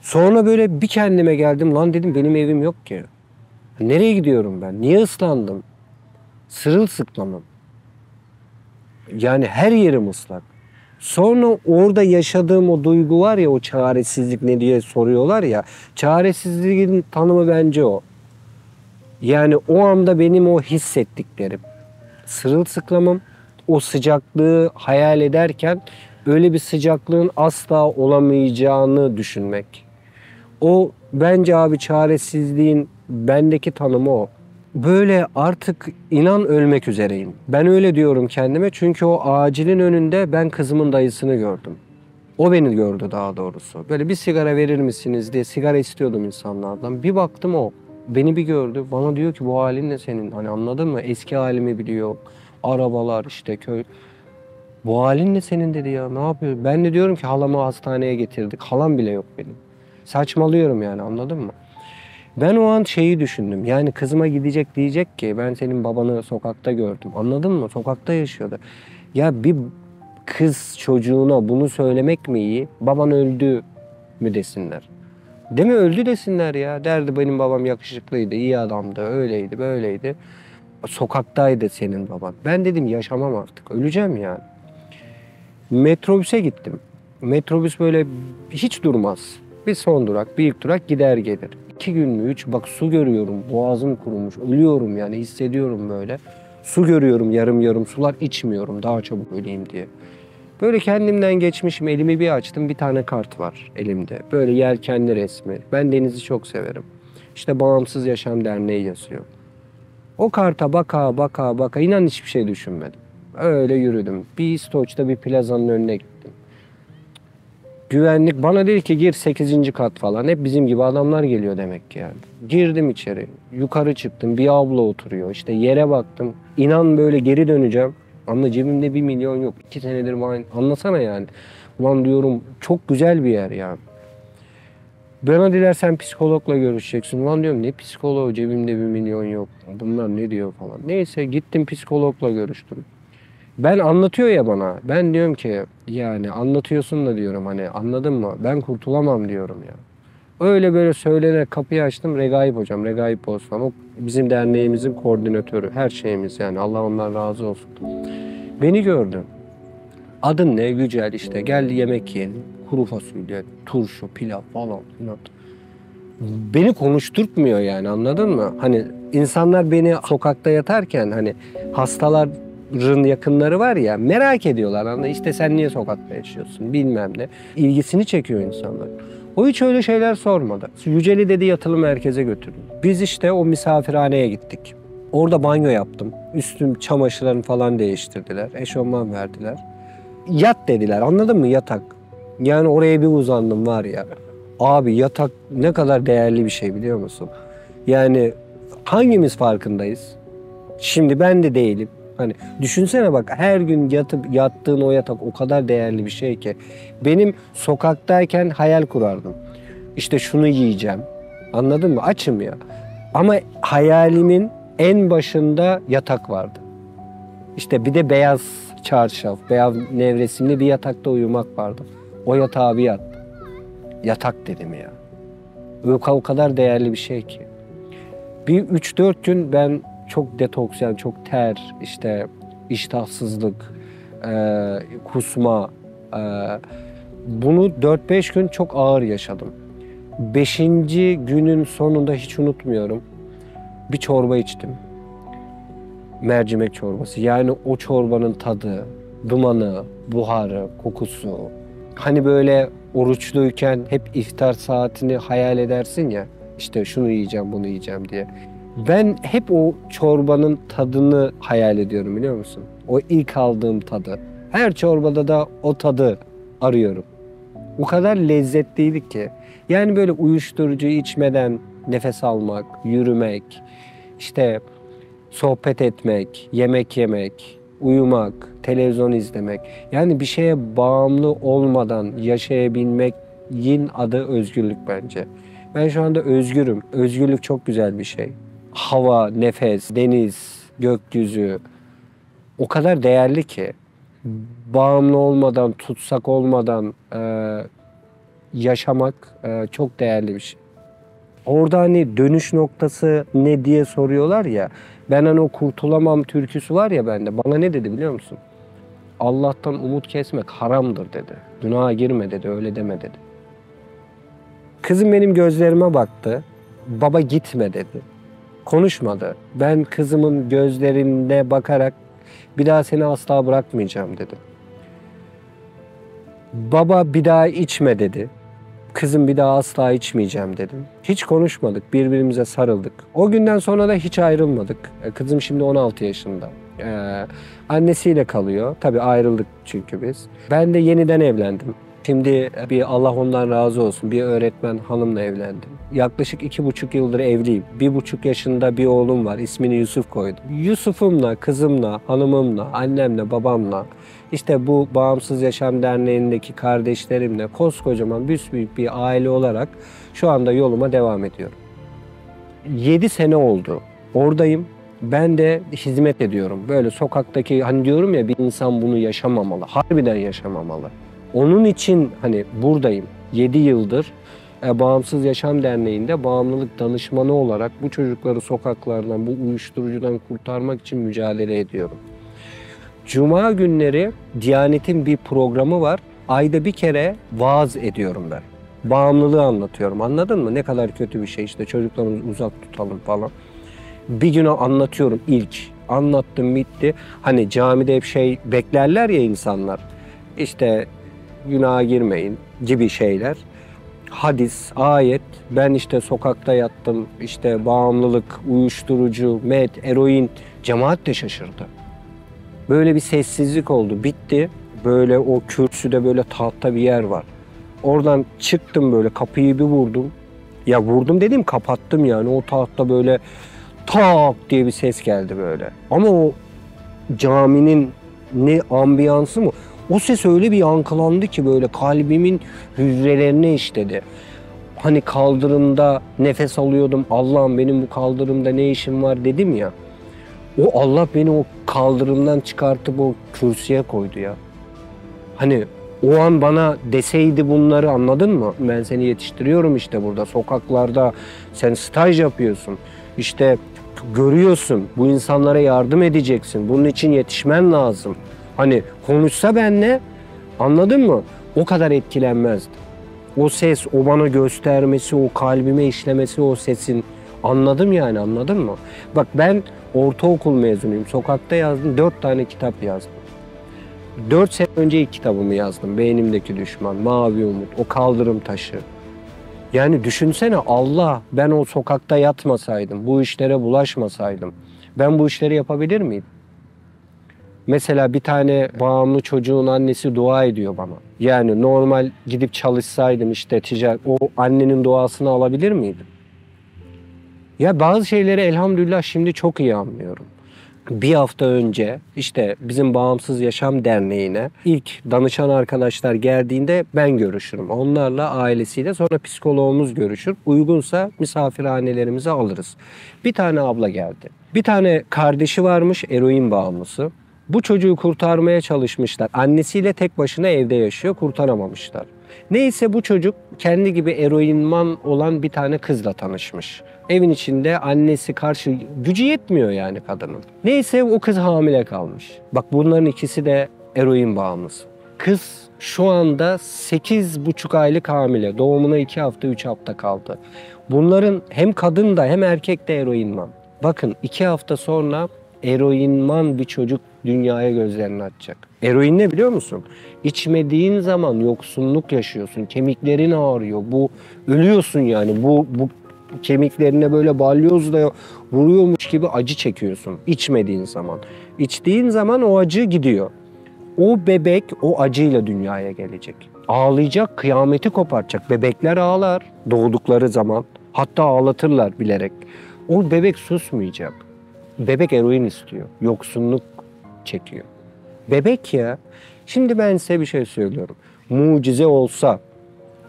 Sonra böyle bir kendime geldim. Lan dedim benim evim yok ki. Nereye gidiyorum ben? Niye ıslandım? Sırılsıklamım. Yani her yerim ıslak. Sonra orada yaşadığım o duygu var ya o çaresizlik ne diye soruyorlar ya. Çaresizliğin tanımı bence o. Yani o anda benim o hissettiklerim, sırılsıklamım, o sıcaklığı hayal ederken öyle bir sıcaklığın asla olamayacağını düşünmek. O bence abi çaresizliğin bendeki tanımı o. Böyle artık inan ölmek üzereyim. Ben öyle diyorum kendime çünkü o acilin önünde ben kızımın dayısını gördüm. O beni gördü daha doğrusu. Böyle bir sigara verir misiniz diye sigara istiyordum insanlardan. Bir baktım o. Beni bir gördü. Bana diyor ki bu halin ne senin? Hani anladın mı? Eski halimi biliyor. Arabalar işte köy. Bu halin ne senin dedi ya. Ne yapıyor? Ben de diyorum ki halamı hastaneye getirdik. Halam bile yok benim. Saçmalıyorum yani anladın mı? Ben o an şeyi düşündüm. Yani kızıma gidecek diyecek ki ben senin babanı sokakta gördüm. Anladın mı? Sokakta yaşıyordu. Ya bir kız çocuğuna bunu söylemek mi iyi? Baban öldü mü desinler? Değil mi? Öldü desinler ya. Derdi benim babam yakışıklıydı, iyi adamdı, öyleydi, böyleydi. Sokaktaydı senin baban. Ben dedim yaşamam artık. Öleceğim yani. Metrobüse gittim. Metrobüs böyle hiç durmaz. Bir son durak, bir ilk durak gider gelir. 2 gün mü 3 bak su görüyorum. Boğazım kurumuş. Ölüyorum yani hissediyorum böyle. Su görüyorum yarım yarım sular içmiyorum daha çabuk öleyim diye. Böyle kendimden geçmişim elimi bir açtım bir tane kart var elimde. Böyle yelkenli resmi. Ben denizi çok severim. İşte Bağımsız Yaşam Derneği yazıyor. O karta baka baka baka inan hiçbir şey düşünmedim. Öyle yürüdüm. Bir İstoç'ta bir plazanın önüne gittim. Güvenlik bana dedi ki gir 8. kat falan. Hep bizim gibi adamlar geliyor demek ki yani. Girdim içeri. Yukarı çıktım. Bir abla oturuyor. İşte yere baktım. İnan böyle geri döneceğim. Ama cebimde 1 milyon yok. 2 senedir var. Anlasana yani. Ulan diyorum çok güzel bir yer ya. Bana dediler sen psikologla görüşeceksin. Ulan diyorum ne psikoloğu cebimde 1 milyon yok. Bunlar ne diyor falan. Neyse gittim psikologla görüştüm. Ben anlatıyor ya bana. Ben diyorum ki yani anlatıyorsun da diyorum hani anladın mı? Ben kurtulamam diyorum ya. Öyle böyle söylenerek kapıyı açtım. Regaip hocam, Regaip Bozman. O bizim derneğimizin koordinatörü. Her şeyimiz yani. Allah ondan razı olsun. Beni gördü. Adın ne? Yücel işte. Geldi yemek yiyelim. Kuru fasulye, turşu, pilav falan filan. Beni konuşturtmuyor yani anladın mı? Hani insanlar beni sokakta yatarken hani hastaların yakınları var ya merak ediyorlar. Hani işte sen niye sokakta yaşıyorsun bilmem ne. İlgisini çekiyor insanlar. O hiç öyle şeyler sormadı. Yücel'i dedi yatılı merkeze götürdüm. Biz işte o misafirhaneye gittik. Orada banyo yaptım. Üstüm çamaşırlarını falan değiştirdiler. Eşofman verdiler. Yat dediler anladın mı yatak. Yani oraya bir uzandım var ya. Abi yatak ne kadar değerli bir şey biliyor musun? Yani hangimiz farkındayız? Şimdi ben de değilim. Hani düşünsene bak her gün yatıp yattığın o yatak o kadar değerli bir şey ki. Benim sokaktayken hayal kurardım. İşte şunu yiyeceğim. Anladın mı? Açım ya. Ama hayalimin en başında yatak vardı. İşte bir de beyaz çarşaf, beyaz nevresimli bir yatakta uyumak vardı. O yatağa bir yattım. Yatak dedim ya. O kadar değerli bir şey ki. Bir 3-4 gün ben çok detoks yani çok ter, işte iştahsızlık, kusma. Bunu 4-5 gün çok ağır yaşadım. 5. günün sonunda hiç unutmuyorum. Bir çorba içtim. Mercimek çorbası. Yani o çorbanın tadı, dumanı, buharı, kokusu. Hani böyle oruçluyken hep iftar saatini hayal edersin ya. İşte şunu yiyeceğim, bunu yiyeceğim diye. Ben hep o çorbanın tadını hayal ediyorum biliyor musun? O ilk aldığım tadı. Her çorbada da o tadı arıyorum. O kadar lezzetliydi ki. Yani böyle uyuşturucu içmeden nefes almak, yürümek, işte sohbet etmek, yemek yemek, uyumak, televizyon izlemek. Yani bir şeye bağımlı olmadan yaşayabilmekin adı özgürlük bence. Ben şu anda özgürüm. Özgürlük çok güzel bir şey. Hava, nefes, deniz, gökyüzü o kadar değerli ki. Bağımlı olmadan, tutsak olmadan yaşamak çok değerli bir şey. Orada hani dönüş noktası ne diye soruyorlar ya. Ben hani o kurtulamam türküsü var ya bende. Bana ne dedi biliyor musun? Allah'tan umut kesmek haramdır dedi. Günaha girme dedi, öyle deme dedi. Kızım benim gözlerime baktı. Baba gitme dedi. Konuşmadı. Ben kızımın gözlerine bakarak bir daha seni asla bırakmayacağım dedim. Baba bir daha içme dedi. Kızım bir daha asla içmeyeceğim dedim. Hiç konuşmadık, birbirimize sarıldık. O günden sonra da hiç ayrılmadık. Kızım şimdi 16 yaşında. Annesiyle kalıyor. Tabii ayrıldık çünkü biz. Ben de yeniden evlendim. Şimdi bir Allah ondan razı olsun bir öğretmen hanımla evlendim. Yaklaşık 2,5 yıldır evliyim. 1,5 yaşında bir oğlum var. İsmini Yusuf koydum. Yusuf'umla, kızımla, hanımımla, annemle, babamla, işte bu Bağımsız Yaşam Derneği'ndeki kardeşlerimle koskocaman büyük bir aile olarak şu anda yoluma devam ediyorum. 7 sene oldu. Oradayım. Ben de hizmet ediyorum. Böyle sokaktaki hani diyorum ya bir insan bunu yaşamamalı. Harbiden yaşamamalı. Onun için hani buradayım. 7 yıldır Bağımsız Yaşam Derneği'nde bağımlılık danışmanı olarak bu çocukları sokaklardan, bu uyuşturucudan kurtarmak için mücadele ediyorum. Cuma günleri Diyanet'in bir programı var. Ayda bir kere vaaz ediyorum ben. Bağımlılığı anlatıyorum. Anladın mı? Ne kadar kötü bir şey işte çocuklarımızı uzak tutalım falan. Bir gün anlatıyorum ilk. Anlattım bitti. Hani camide hep şey beklerler ya insanlar. İşte günaha girmeyin gibi şeyler. Hadis, ayet, ben işte sokakta yattım, işte bağımlılık, uyuşturucu, met, eroin, cemaat de şaşırdı. Böyle bir sessizlik oldu, bitti. Böyle o kürsüde böyle tahta bir yer var. Oradan çıktım böyle kapıyı bir vurdum. Ya vurdum dediğim kapattım yani o tahta böyle tak diye bir ses geldi böyle. Ama o caminin ne ambiyansı mı? O ses öyle bir yankılandı ki böyle kalbimin hücrelerine işledi. Hani kaldırımda nefes alıyordum. Allah'ım benim bu kaldırımda ne işim var dedim ya. O Allah beni o kaldırımdan çıkartıp o kürsüye koydu ya. Hani o an bana deseydi bunları anladın mı? Ben seni yetiştiriyorum işte burada sokaklarda. Sen staj yapıyorsun. İşte görüyorsun bu insanlara yardım edeceksin. Bunun için yetişmen lazım. Hani konuşsa benle anladın mı? O kadar etkilenmezdi. O ses, o bana göstermesi, o kalbime işlemesi o sesin. Anladım yani anladın mı? Bak ben ortaokul mezunuyum. Sokakta yazdım. 4 tane kitap yazdım. 4 sene önce ilk kitabımı yazdım. Beynimdeki Düşman, Mavi Umut, O Kaldırım Taşı. Yani düşünsene Allah ben o sokakta yatmasaydım, bu işlere bulaşmasaydım ben bu işleri yapabilir miydim? Mesela bir tane bağımlı çocuğun annesi dua ediyor bana. Yani normal gidip çalışsaydım işte ticaret, o annenin duasını alabilir miydim? Ya bazı şeyleri elhamdülillah şimdi çok iyi anlıyorum. Bir hafta önce işte bizim Bağımsız Yaşam Derneği'ne ilk danışan arkadaşlar geldiğinde ben görüşürüm. Onlarla ailesiyle sonra psikologumuz görüşür. Uygunsa misafirhanelerimize alırız. Bir tane abla geldi. Bir tane kardeşi varmış eroin bağımlısı. Bu çocuğu kurtarmaya çalışmışlar. Annesiyle tek başına evde yaşıyor, kurtaramamışlar. Neyse bu çocuk kendi gibi eroinman olan bir tane kızla tanışmış. Evin içinde annesi karşı gücü yetmiyor yani kadının. Neyse o kız hamile kalmış. Bak bunların ikisi de eroin bağımlısı. Kız şu anda 8,5 aylık hamile. Doğumuna 2 hafta 3 hafta kaldı. Bunların hem kadın da hem erkek de eroinman. Bakın 2 hafta sonra eroinman bir çocuk dünyaya gözlerini açacak. Eroin ne biliyor musun? İçmediğin zaman yoksunluk yaşıyorsun. Kemiklerin ağrıyor. Bu ölüyorsun yani. Bu kemiklerine böyle balyozla vuruyormuş gibi acı çekiyorsun içmediğin zaman. İçtiğin zaman o acı gidiyor. O bebek o acıyla dünyaya gelecek. Ağlayacak, kıyameti kopartacak. Bebekler ağlar doğdukları zaman. Hatta ağlatırlar bilerek. O bebek susmayacak. Bebek eroin istiyor. Yoksunluk çekiyor. Bebek ya. Şimdi ben size bir şey söylüyorum. Mucize olsa,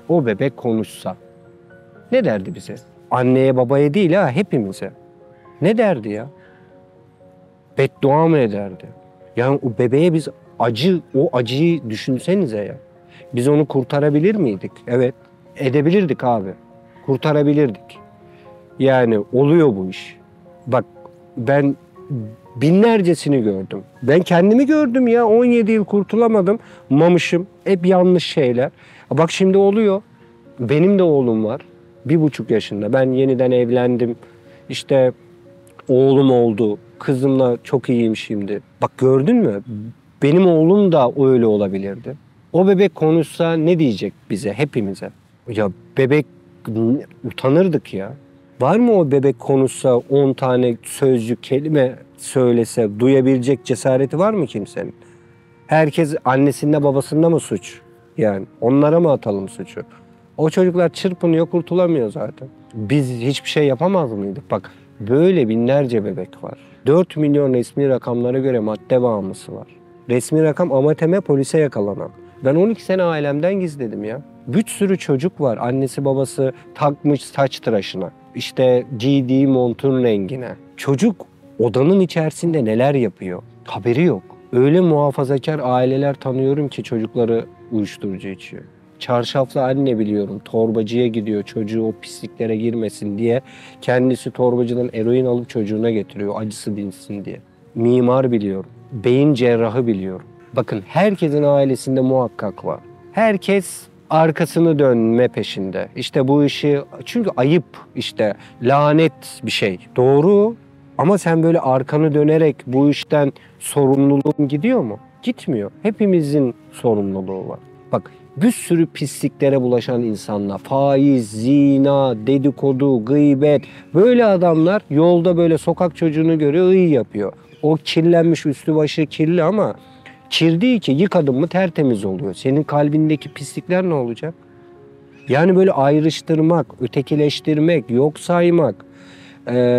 o bebek konuşsa ne derdi bize? Anneye babaya değil ha hepimize. Ne derdi ya? Beddua mı ederdi? Yani o bebeğe biz o acıyı düşünsenize ya. Biz onu kurtarabilir miydik? Evet. Edebilirdik abi. Kurtarabilirdik. Yani oluyor bu iş. Bak ben binlercesini gördüm. Ben kendimi gördüm ya. 17 yıl kurtulamadım. Mamışım. Hep yanlış şeyler. Bak şimdi oluyor. Benim de oğlum var. 1,5 yaşında. Ben yeniden evlendim. İşte oğlum oldu. Kızımla çok iyiyim şimdi. Bak gördün mü? Benim oğlum da öyle olabilirdi. O bebek konuşsa ne diyecek bize, hepimize? Ya bebek, utanırdık ya. Var mı o bebek konuşsa 10 tane sözcük, kelime söylese duyabilecek cesareti var mı kimsenin? Herkes annesinde babasında mı suç? Yani onlara mı atalım suçu? O çocuklar çırpınıyor, kurtulamıyor zaten. Biz hiçbir şey yapamaz mıydık? Bak böyle binlerce bebek var. 4 milyon resmi rakamlara göre madde bağımlısı var. Resmi rakam amateme polise yakalanan. Ben 12 sene ailemden gizledim ya. Bir sürü çocuk var. Annesi babası takmış saç tıraşına. İşte giydiği montun rengine. Çocuk odanın içerisinde neler yapıyor? Haberi yok. Öyle muhafazakar aileler tanıyorum ki çocukları uyuşturucu içiyor. Çarşaflı anne biliyorum, torbacıya gidiyor çocuğu o pisliklere girmesin diye. Kendisi torbacıdan eroin alıp çocuğuna getiriyor acısı dinsin diye. Mimar biliyorum, beyin cerrahı biliyorum. Bakın herkesin ailesinde muhakkak var. Herkes arkasını dönme peşinde. İşte bu işi, çünkü ayıp, işte lanet bir şey. Doğru. Ama sen böyle arkanı dönerek bu işten sorumluluğun gidiyor mu? Gitmiyor. Hepimizin sorumluluğu var. Bak bir sürü pisliklere bulaşan insanlar, faiz, zina, dedikodu, gıybet, böyle adamlar yolda böyle sokak çocuğunu görüyor, iyi yapıyor. O kirlenmiş, üstü başı kirli ama kir değil ki, yıkadın mı tertemiz oluyor. Senin kalbindeki pislikler ne olacak? Yani böyle ayrıştırmak, ötekileştirmek, yok saymak.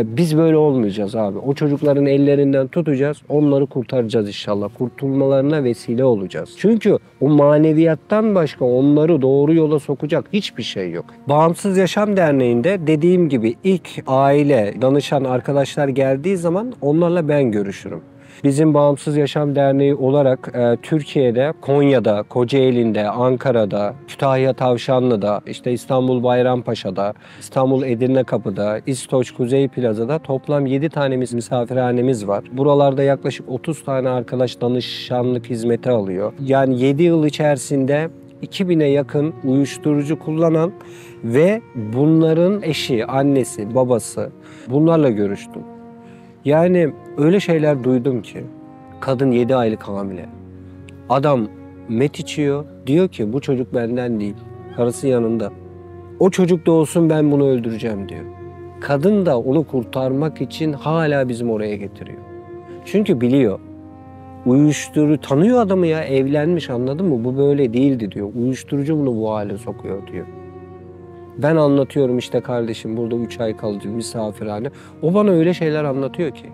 Biz böyle olmayacağız abi. O çocukların ellerinden tutacağız, onları kurtaracağız inşallah. Kurtulmalarına vesile olacağız. Çünkü o maneviyattan başka onları doğru yola sokacak hiçbir şey yok. Bağımsız Yaşam Derneği'nde dediğim gibi ilk aile, danışan arkadaşlar geldiği zaman onlarla ben görüşürüm. Bizim Bağımsız Yaşam Derneği olarak Türkiye'de, Konya'da, Kocaeli'nde, Ankara'da, Kütahya Tavşanlı'da, işte İstanbul Bayrampaşa'da, İstanbul Edirnekapı'da, İstoç Kuzey Plaza'da toplam 7 tane misafirhanemiz var. Buralarda yaklaşık 30 tane arkadaş danışanlık hizmeti alıyor. Yani 7 yıl içerisinde 2000'e yakın uyuşturucu kullanan ve bunların eşi, annesi, babası, bunlarla görüştüm. Yani öyle şeyler duydum ki, kadın 7 aylık hamile. Adam met içiyor, diyor ki bu çocuk benden değil, karısı yanında. O çocuk da olsun, ben bunu öldüreceğim diyor. Kadın da onu kurtarmak için hala bizim oraya getiriyor. Çünkü biliyor, uyuşturucu, tanıyor adamı ya, evlenmiş, anladın mı? Bu böyle değildi diyor, uyuşturucu bunu bu hale sokuyor diyor. Ben anlatıyorum işte kardeşim, burada 3 ay kalıcı misafirhane. O bana öyle şeyler anlatıyor ki.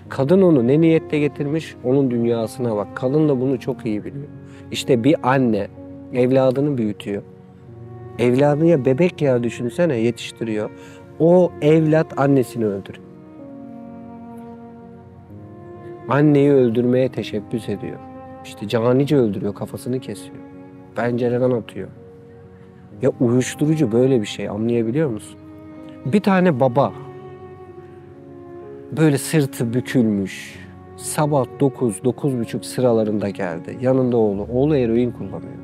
Kadın onu ne niyetle getirmiş, onun dünyasına bak. Kadın da bunu çok iyi biliyor. İşte bir anne evladını büyütüyor. Evladını ya bebek ya düşünsene, yetiştiriyor. O evlat annesini öldürüyor. Anneyi öldürmeye teşebbüs ediyor. İşte canice öldürüyor, kafasını kesiyor. Pencereden atıyor. Ya uyuşturucu böyle bir şey, anlayabiliyor musun? Bir tane baba böyle sırtı bükülmüş, sabah 9-9:30 sıralarında geldi. Yanında oğlu. Oğlu eroin kullanıyor.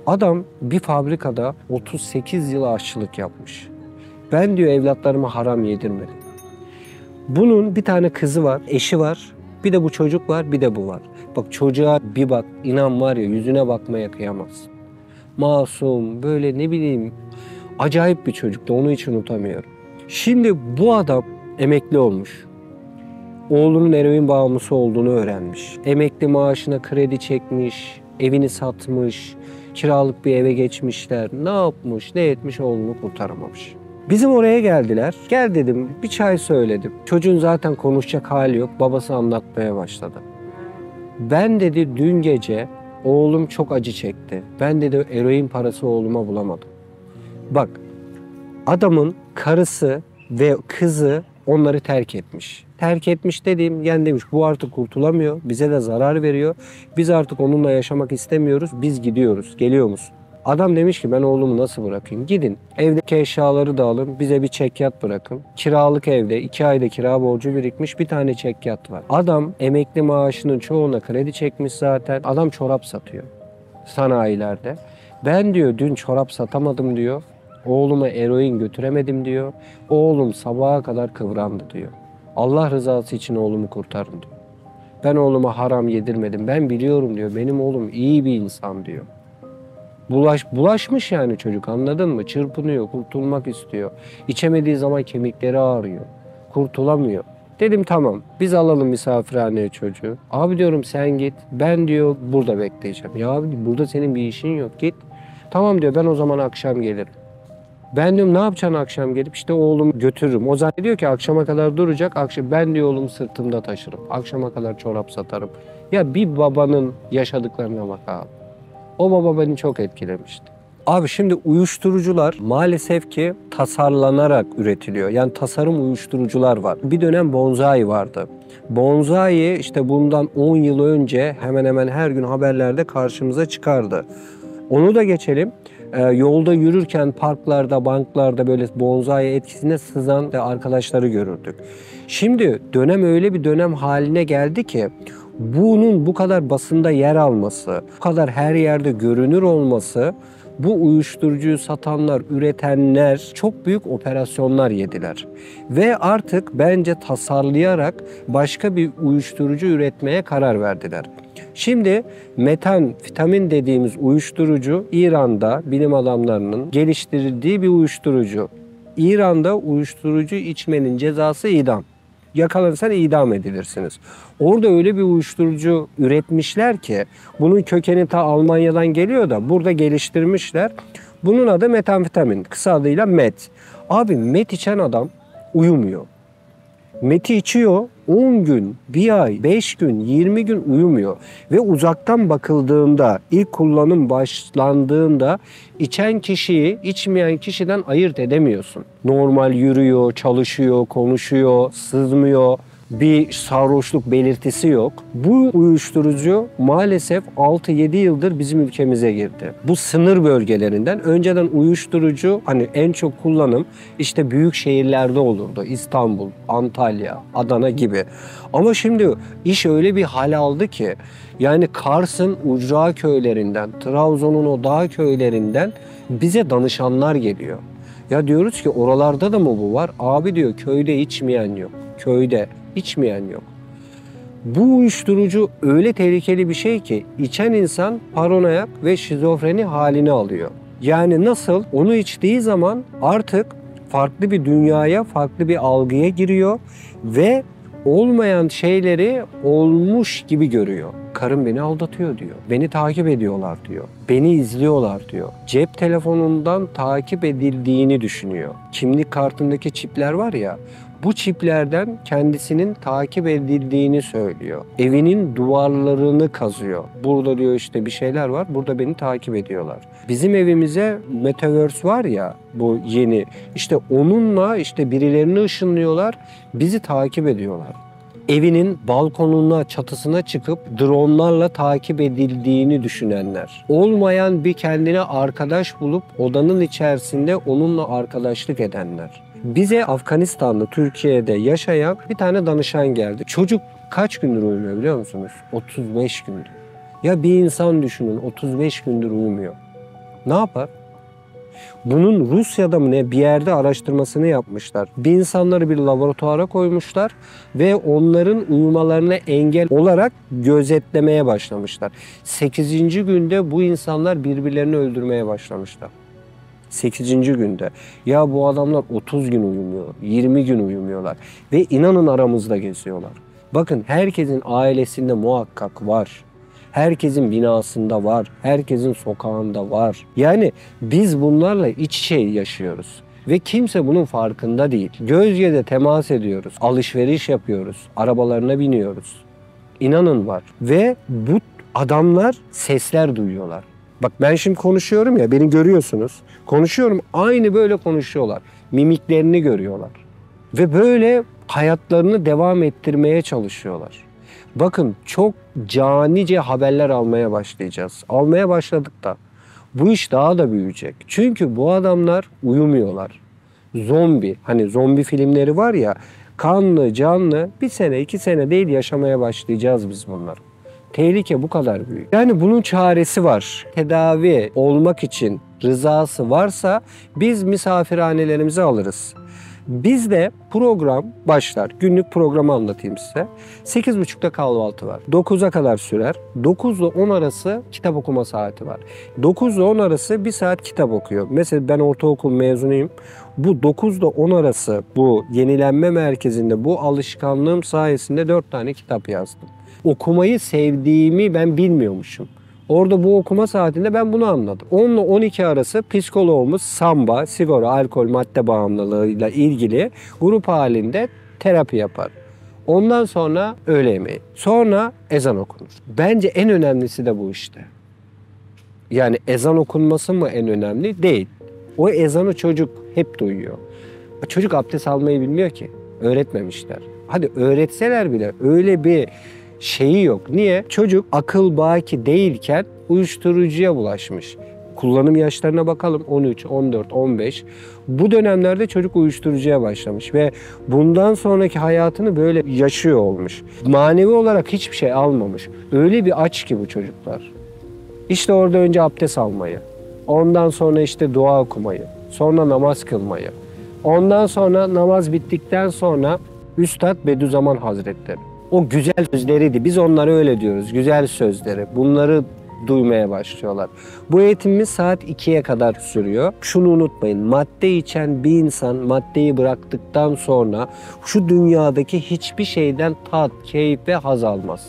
Adam bir fabrikada 38 yıl aşçılık yapmış. Ben diyor evlatlarıma haram yedirmedim. Bunun bir tane kızı var, eşi var. Bir de bu çocuk var, bir de bu var. Bak çocuğa bir bak, inan var ya, yüzüne bakmaya kıyamazsın. Masum, böyle ne bileyim, acayip bir çocuktu, onu hiç unutamıyorum. Şimdi bu adam emekli olmuş. Oğlunun eroin bağımlısı olduğunu öğrenmiş. Emekli maaşına kredi çekmiş, evini satmış, kiralık bir eve geçmişler. Ne yapmış, ne etmiş, oğlunu kurtaramamış. Bizim oraya geldiler. Gel dedim, bir çay söyledim. Çocuğun zaten konuşacak hali yok. Babası anlatmaya başladı. Ben dedi dün gece oğlum çok acı çekti. Ben dedi eroin parası oğluma bulamadım. Bak, adamın karısı ve kızı onları terk etmiş. Terk etmiş dediğim, yani demiş bu artık kurtulamıyor, bize de zarar veriyor. Biz artık onunla yaşamak istemiyoruz, biz gidiyoruz, geliyor musun? Adam demiş ki ben oğlumu nasıl bırakayım? Gidin, evdeki eşyaları da alın, bize bir çekyat bırakın. Kiralık evde 2 ayda kira borcu birikmiş, bir tane çekyat var. Adam emekli maaşının çoğuna kredi çekmiş zaten. Adam çorap satıyor sanayilerde. Ben diyor dün çorap satamadım diyor. Oğluma eroin götüremedim diyor. Oğlum sabaha kadar kıvrandı diyor. Allah rızası için oğlumu kurtarın diyor. Ben oğluma haram yedirmedim. Ben biliyorum diyor. Benim oğlum iyi bir insan diyor. Bulaşmış yani çocuk, anladın mı? Çırpınıyor, kurtulmak istiyor. İçemediği zaman kemikleri ağrıyor. Kurtulamıyor. Dedim tamam, biz alalım misafirhaneye çocuğu. Abi diyorum sen git. Ben diyor burada bekleyeceğim. Ya abi burada senin bir işin yok, git. Tamam diyor, ben o zaman akşam gelirim. Ben diyorum ne yapacaksın akşam gelip? İşte oğlumu götürürüm. O zannediyor ki akşama kadar duracak. Ben diyor oğlumu sırtımda taşırım. Akşama kadar çorap satarım. Ya bir babanın yaşadıklarına bak abi. O baba beni çok etkilemişti. Abi şimdi uyuşturucular maalesef ki tasarlanarak üretiliyor. Yani tasarım uyuşturucular var. Bir dönem bonsai vardı. Bonsai işte bundan 10 yıl önce hemen hemen her gün haberlerde karşımıza çıkardı. Onu da geçelim. Yolda yürürken parklarda, banklarda böyle bonsai etkisine sızan arkadaşları görürdük. Şimdi dönem öyle bir dönem haline geldi ki bunun bu kadar basında yer alması, bu kadar her yerde görünür olması, bu uyuşturucuyu satanlar, üretenler çok büyük operasyonlar yediler. Ve artık bence tasarlayarak başka bir uyuşturucu üretmeye karar verdiler. Şimdi metamfetamin dediğimiz uyuşturucu İran'da bilim adamlarının geliştirdiği bir uyuşturucu. İran'da uyuşturucu içmenin cezası idam. Yakalanırsan idam edilirsiniz. Orada öyle bir uyuşturucu üretmişler ki bunun kökeni ta Almanya'dan geliyor da burada geliştirmişler. Bunun adı metamfetamin. Kısa adıyla met. Abi met içen adam uyumuyor. Meti içiyor, 10 gün, 1 ay, 5 gün, 20 gün uyumuyor. Ve uzaktan bakıldığında, ilk kullanım başlandığında içen kişiyi içmeyen kişiden ayırt edemiyorsun. Normal yürüyor, çalışıyor, konuşuyor, sızmıyor. Bir sarhoşluk belirtisi yok. Bu uyuşturucu maalesef 6-7 yıldır bizim ülkemize girdi. Bu sınır bölgelerinden önceden uyuşturucu hani en çok kullanım işte büyük şehirlerde olurdu. İstanbul, Antalya, Adana gibi. Ama şimdi iş öyle bir hal aldı ki yani Kars'ın ucra köylerinden, Trabzon'un o dağ köylerinden bize danışanlar geliyor. Ya diyoruz ki oralarda da mı bu var? Abi diyor köyde içmeyen yok. Köyde içmeyen yok. Bu uyuşturucu öyle tehlikeli bir şey ki içen insan paranoyak ve şizofreni halini alıyor. Yani nasıl? Onu içtiği zaman artık farklı bir dünyaya, farklı bir algıya giriyor ve olmayan şeyleri olmuş gibi görüyor. Karım beni aldatıyor diyor. Beni takip ediyorlar diyor. Beni izliyorlar diyor. Cep telefonundan takip edildiğini düşünüyor. Kimlik kartındaki çipler var ya, bu çiplerden kendisinin takip edildiğini söylüyor. Evinin duvarlarını kazıyor. Burada diyor işte bir şeyler var, burada beni takip ediyorlar. Bizim evimize Metaverse var ya, bu yeni. İşte onunla işte birilerini ışınlıyorlar, bizi takip ediyorlar. Evinin balkonuna, çatısına çıkıp dronlarla takip edildiğini düşünenler. Olmayan bir kendine arkadaş bulup odanın içerisinde onunla arkadaşlık edenler. Bize Afganistan'da, Türkiye'de yaşayan bir tane danışan geldi. Çocuk kaç gündür uyumuyor biliyor musunuz? 35 gündür. Ya bir insan düşünün 35 gündür uyumuyor. Ne yapar? Bunun Rusya'da mı ne bir yerde araştırmasını yapmışlar. Bir insanları bir laboratuvara koymuşlar ve onların uyumalarına engel olarak gözetlemeye başlamışlar. 8. günde bu insanlar birbirlerini öldürmeye başlamışlar. 8. günde. Ya bu adamlar 30 gün uyumuyor, 20 gün uyumuyorlar ve inanın aramızda geziyorlar. Bakın herkesin ailesinde muhakkak var. Herkesin binasında var, herkesin sokağında var. Yani biz bunlarla iç içe yaşıyoruz ve kimse bunun farkında değil. Göz göze temas ediyoruz, alışveriş yapıyoruz, arabalarına biniyoruz. İnanın var ve bu adamlar sesler duyuyorlar. Bak ben şimdi konuşuyorum ya, beni görüyorsunuz. Konuşuyorum, aynı böyle konuşuyorlar. Mimiklerini görüyorlar. Ve böyle hayatlarını devam ettirmeye çalışıyorlar. Bakın çok canice haberler almaya başlayacağız. Almaya başladık da. Bu iş daha da büyüyecek. Çünkü bu adamlar uyumuyorlar. Zombi, hani zombi filmleri var ya, kanlı, canlı, 1 sene, 2 sene değil yaşamaya başlayacağız biz bunları. Tehlike bu kadar büyük. Yani bunun çaresi var. Tedavi olmak için rızası varsa biz misafirhanelerimize alırız. Bizde program başlar. Günlük programı anlatayım size. 8.30'da kahvaltı var. 9'a kadar sürer. 9 ile 10 arası kitap okuma saati var. 9 ile 10 arası 1 saat kitap okuyor. Mesela ben ortaokul mezunuyum. Bu 9 ile 10 arası bu yenilenme merkezinde bu alışkanlığım sayesinde 4 tane kitap yazdım. Okumayı sevdiğimi ben bilmiyormuşum. Orada bu okuma saatinde ben bunu anladım. 10 ile 12 arası psikoloğumuz samba, sigara, alkol, madde bağımlılığıyla ilgili grup halinde terapi yapar. Ondan sonra öğle yemeği. Sonra ezan okunur. Bence en önemlisi de bu işte. Yani ezan okunması mı en önemli? Değil. O ezanı çocuk hep duyuyor. Çocuk abdest almayı bilmiyor ki. Öğretmemişler. Hadi öğretseler bile öyle bir şeyi yok. Niye? Çocuk akıl baki değilken uyuşturucuya bulaşmış. Kullanım yaşlarına bakalım 13, 14, 15. Bu dönemlerde çocuk uyuşturucuya başlamış ve bundan sonraki hayatını böyle yaşıyor olmuş. Manevi olarak hiçbir şey almamış. Öyle bir aç ki bu çocuklar. İşte orada önce abdest almayı, ondan sonra işte dua okumayı, sonra namaz kılmayı, ondan sonra namaz bittikten sonra Üstad Bediüzzaman Hazretleri. O güzel sözleriydi. Biz onlara öyle diyoruz. Güzel sözleri. Bunları duymaya başlıyorlar. Bu eğitimimiz saat 2'ye kadar sürüyor. Şunu unutmayın. Madde içen bir insan maddeyi bıraktıktan sonra şu dünyadaki hiçbir şeyden tat, keyif ve haz almaz.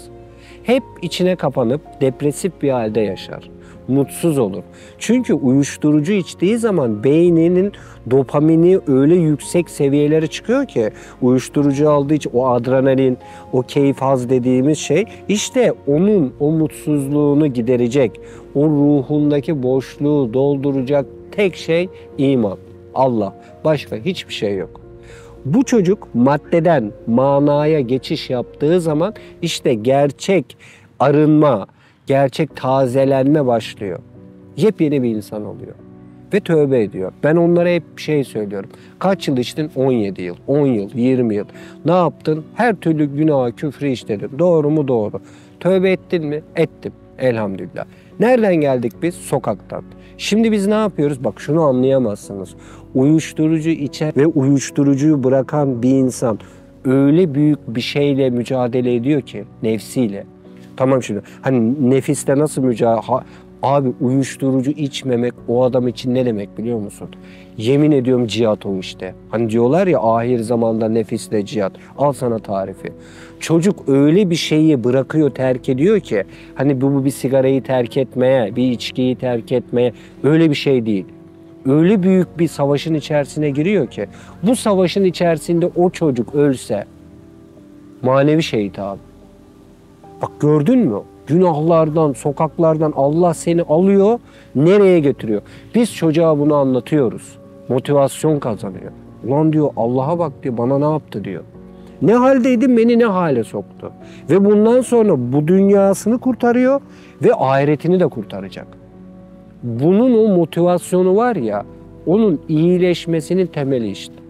Hep içine kapanıp depresif bir halde yaşar. Mutsuz olur. Çünkü uyuşturucu içtiği zaman beyninin dopamini öyle yüksek seviyelere çıkıyor ki uyuşturucu aldığı için o adrenalin, o keyif haz dediğimiz şey işte onun o mutsuzluğunu giderecek, o ruhundaki boşluğu dolduracak tek şey iman, Allah. Başka hiçbir şey yok. Bu çocuk maddeden manaya geçiş yaptığı zaman işte gerçek arınma, gerçek tazelenme başlıyor. Yepyeni bir insan oluyor. Ve tövbe ediyor. Ben onlara hep bir şey söylüyorum. Kaç yıl içtin? 17 yıl, 10 yıl, 20 yıl. Ne yaptın? Her türlü günah, küfrü işledin. Doğru mu? Doğru. Tövbe ettin mi? Ettim. Elhamdülillah. Nereden geldik biz? Sokaktan. Şimdi biz ne yapıyoruz? Bak şunu anlayamazsınız. Uyuşturucu içen ve uyuşturucuyu bırakan bir insan öyle büyük bir şeyle mücadele ediyor ki nefsiyle. Tamam şimdi hani nefiste nasıl mücadele... Abi uyuşturucu içmemek o adam için ne demek biliyor musun? Yemin ediyorum cihat o işte. Hani diyorlar ya ahir zamanda nefisle cihat. Al sana tarifi. Çocuk öyle bir şeyi bırakıyor, terk ediyor ki hani bu bir sigarayı terk etmeye, bir içkiyi terk etmeye öyle bir şey değil. Öyle büyük bir savaşın içerisine giriyor ki bu savaşın içerisinde o çocuk ölse manevi şehit abi. Bak gördün mü? Günahlardan, sokaklardan Allah seni alıyor, nereye getiriyor? Biz çocuğa bunu anlatıyoruz. Motivasyon kazanıyor. Ulan diyor Allah'a bak diyor, bana ne yaptı diyor. Ne haldeydim beni ne hale soktu. Ve bundan sonra bu dünyasını kurtarıyor ve ahiretini de kurtaracak. Bunun o motivasyonu var ya, onun iyileşmesinin temeli işte.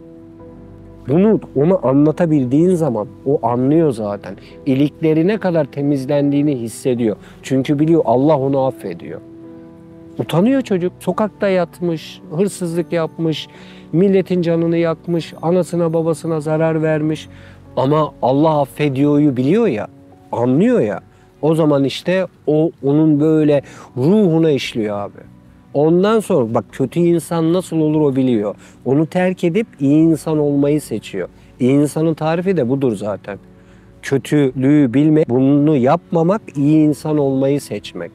Bunu ona anlatabildiğin zaman o anlıyor zaten. İliklerine kadar temizlendiğini hissediyor. Çünkü biliyor Allah onu affediyor. Utanıyor çocuk. Sokakta yatmış, hırsızlık yapmış, milletin canını yakmış, anasına babasına zarar vermiş. Ama Allah affediyor'yu biliyor ya, anlıyor ya. O zaman işte o onun böyle ruhuna işliyor abi. Ondan sonra bak kötü insan nasıl olur o biliyor. Onu terk edip iyi insan olmayı seçiyor. İyi insanın tarifi de budur zaten. Kötülüğü bilmek, bunu yapmamak, iyi insan olmayı seçmek.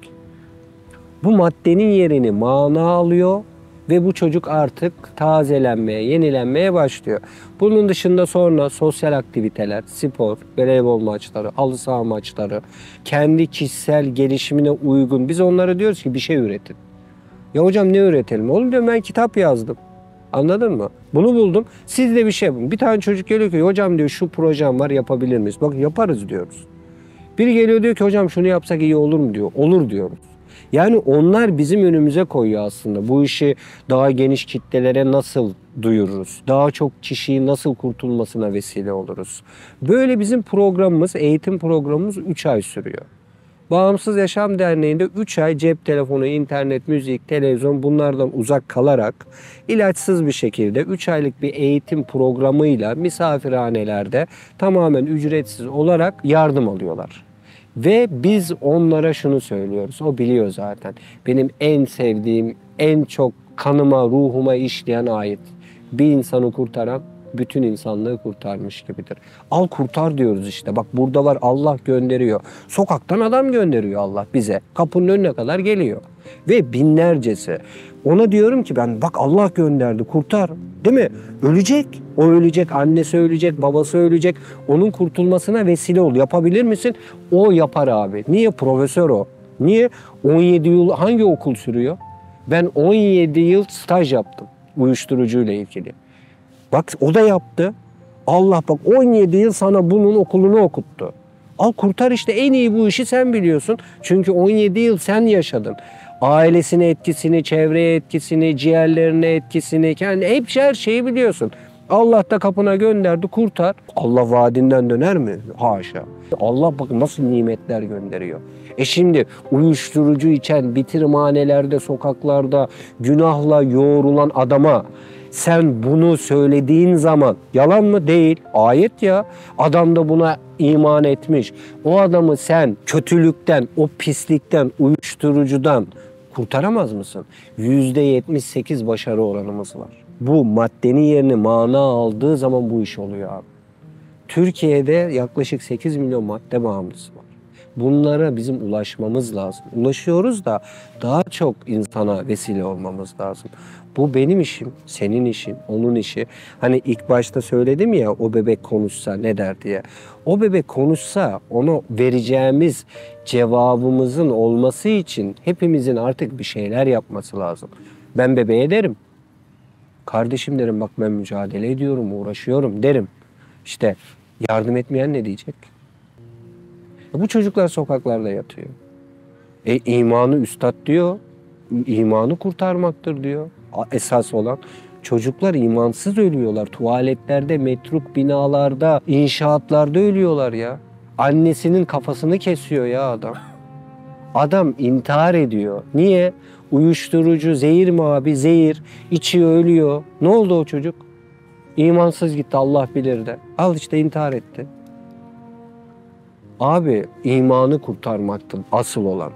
Bu maddenin yerini mana alıyor ve bu çocuk artık tazelenmeye, yenilenmeye başlıyor. Bunun dışında sonra sosyal aktiviteler, spor, voleybol maçları, halı saha maçları, kendi kişisel gelişimine uygun. Biz onlara diyoruz ki bir şey üretin. Ya hocam ne üretelim? Oğlum diyorum ben kitap yazdım. Anladın mı? Bunu buldum. Siz de bir şey yapın. Bir tane çocuk geliyor ki hocam diyor şu projem var yapabilir miyiz? Bak yaparız diyoruz. Biri geliyor diyor ki hocam şunu yapsak iyi olur mu diyor. Olur diyoruz. Yani onlar bizim önümüze koyuyor aslında. Bu işi daha geniş kitlelere nasıl duyururuz? Daha çok kişiyi nasıl kurtulmasına vesile oluruz? Böyle bizim programımız, eğitim programımız 3 ay sürüyor. Bağımsız Yaşam Derneği'nde 3 ay cep telefonu, internet, müzik, televizyon bunlardan uzak kalarak ilaçsız bir şekilde 3 aylık bir eğitim programıyla misafirhanelerde tamamen ücretsiz olarak yardım alıyorlar. Ve biz onlara şunu söylüyoruz. O biliyor zaten. Benim en sevdiğim, en çok kanıma, ruhuma işleyen ayet. Bir insanı kurtaran bütün insanlığı kurtarmış gibidir. Al kurtar diyoruz işte. Bak burada var, Allah gönderiyor. Sokaktan adam gönderiyor Allah bize. Kapının önüne kadar geliyor. Ve binlercesi. Ona diyorum ki ben bak Allah gönderdi, kurtar. Değil mi? Ölecek. O ölecek, annesi ölecek, babası ölecek. Onun kurtulmasına vesile ol. Yapabilir misin? O yapar abi. Niye? Profesör o. Niye? 17 yıl hangi okul sürüyor? Ben 17 yıl staj yaptım uyuşturucuyla ilgili. Bak o da yaptı. Allah bak 17 yıl sana bunun okulunu okuttu. Al kurtar işte, en iyi bu işi sen biliyorsun. Çünkü 17 yıl sen yaşadın. Ailesine etkisini, çevreye etkisini, ciğerlerine etkisini, kendi hep her şeyi biliyorsun. Allah da kapına gönderdi, kurtar. Allah vaadinden döner mi? Haşa. Allah bak nasıl nimetler gönderiyor. Şimdi uyuşturucu içen, bitirmanelerde, sokaklarda günahla yoğrulan adama sen bunu söylediğin zaman yalan mı? Değil. Ayet ya. Adam da buna iman etmiş. O adamı sen kötülükten, o pislikten, uyuşturucudan kurtaramaz mısın? %78 başarı oranımız var. Bu maddenin yerini mana aldığı zaman bu iş oluyor abi. Türkiye'de yaklaşık 8 milyon madde bağımlısı var. Bunlara bizim ulaşmamız lazım. Ulaşıyoruz da daha çok insana vesile olmamız lazım. Bu benim işim, senin işin, onun işi. Hani ilk başta söyledim ya, o bebek konuşsa ne der diye. O bebek konuşsa ona vereceğimiz cevabımızın olması için hepimizin artık bir şeyler yapması lazım. Ben bebeğe derim. Kardeşim derim, bak ben mücadele ediyorum, uğraşıyorum derim. İşte yardım etmeyen ne diyecek? Bu çocuklar sokaklarda yatıyor. İmanı üstad diyor, imanı kurtarmaktır diyor. Esas olan çocuklar imansız ölüyorlar. Tuvaletlerde, metruk binalarda, inşaatlarda ölüyorlar ya. Annesinin kafasını kesiyor ya adam. Adam intihar ediyor. Niye? Uyuşturucu, zehir mi abi? Zehir. İçiyor, ölüyor. Ne oldu o çocuk? İmansız gitti, Allah bilir de. Al işte intihar etti. Abi imanı kurtarmaktır asıl olan.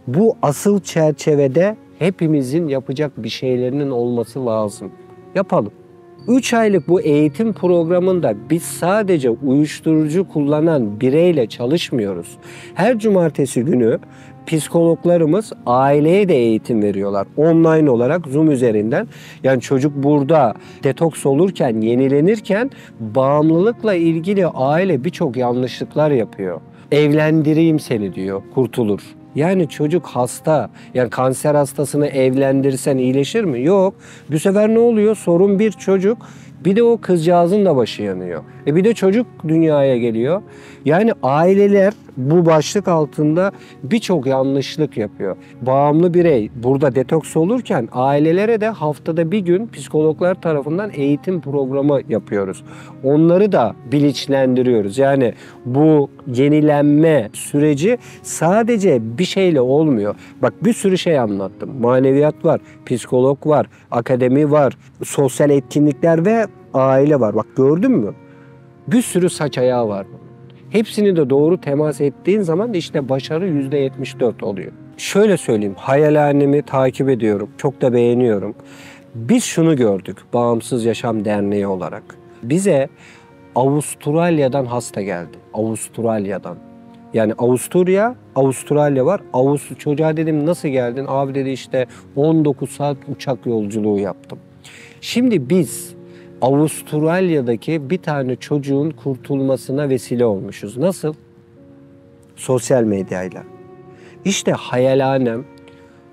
Bu asıl çerçevede hepimizin yapacak bir şeylerinin olması lazım. Yapalım. 3 aylık bu eğitim programında biz sadece uyuşturucu kullanan bireyle çalışmıyoruz. Her cumartesi günü psikologlarımız aileye de eğitim veriyorlar. Online olarak Zoom üzerinden. Yani çocuk burada detoks olurken, yenilenirken bağımlılıkla ilgili aile birçok yanlışlıklar yapıyor. Evlendireyim seni diyor, kurtulur. Yani çocuk hasta, yani kanser hastasını evlendirsen iyileşir mi? Yok. Bu sefer ne oluyor? Sorun bir çocuk, bir de o kızcağızın da başı yanıyor. Bir de çocuk dünyaya geliyor. Yani aileler bu başlık altında birçok yanlışlık yapıyor. Bağımlı birey burada detoks olurken ailelere de haftada bir gün psikologlar tarafından eğitim programı yapıyoruz. Onları da bilinçlendiriyoruz. Yani bu yenilenme süreci sadece bir şeyle olmuyor. Bak bir sürü şey anlattım. Maneviyat var, psikolog var, akademi var, sosyal etkinlikler ve aile var. Bak gördün mü? Bir sürü saç ayağı var. Hepsini de doğru temas ettiğin zaman işte başarı %74 oluyor. Şöyle söyleyeyim, hayalhanemi takip ediyorum, çok da beğeniyorum. Biz şunu gördük Bağımsız Yaşam Derneği olarak. Bize Avustralya'dan hasta geldi. Avustralya'dan. Yani Avustralya var. Çocuğa dedim nasıl geldin? Abi dedi işte 19 saat uçak yolculuğu yaptım. Şimdi biz Avustralya'daki bir tane çocuğun kurtulmasına vesile olmuşuz. Nasıl? Sosyal medyayla. İşte hayalhanem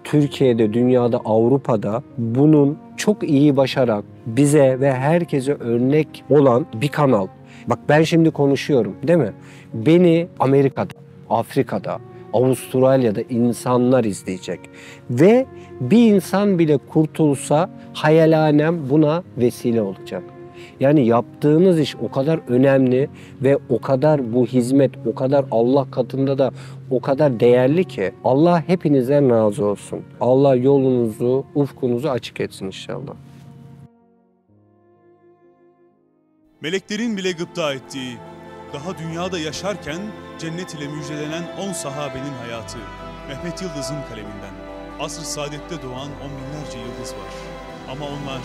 Türkiye'de, dünyada, Avrupa'da bunun çok iyi başaran, bize ve herkese örnek olan bir kanal. Bak ben şimdi konuşuyorum değil mi? Beni Amerika'da, Afrika'da, Avustralya'da insanlar izleyecek. Ve bir insan bile kurtulsa hayalhanem buna vesile olacak. Yani yaptığınız iş o kadar önemli ve o kadar bu hizmet o kadar Allah katında da o kadar değerli ki Allah hepinizden razı olsun. Allah yolunuzu, ufkunuzu açık etsin inşallah. Meleklerin bile gıpta ettiği, daha dünyada yaşarken cennet ile müjdelenen 10 sahabenin hayatı, Mehmet Yıldız'ın kaleminden. Asr-ı saadette doğan on binlerce yıldız var. Ama onlar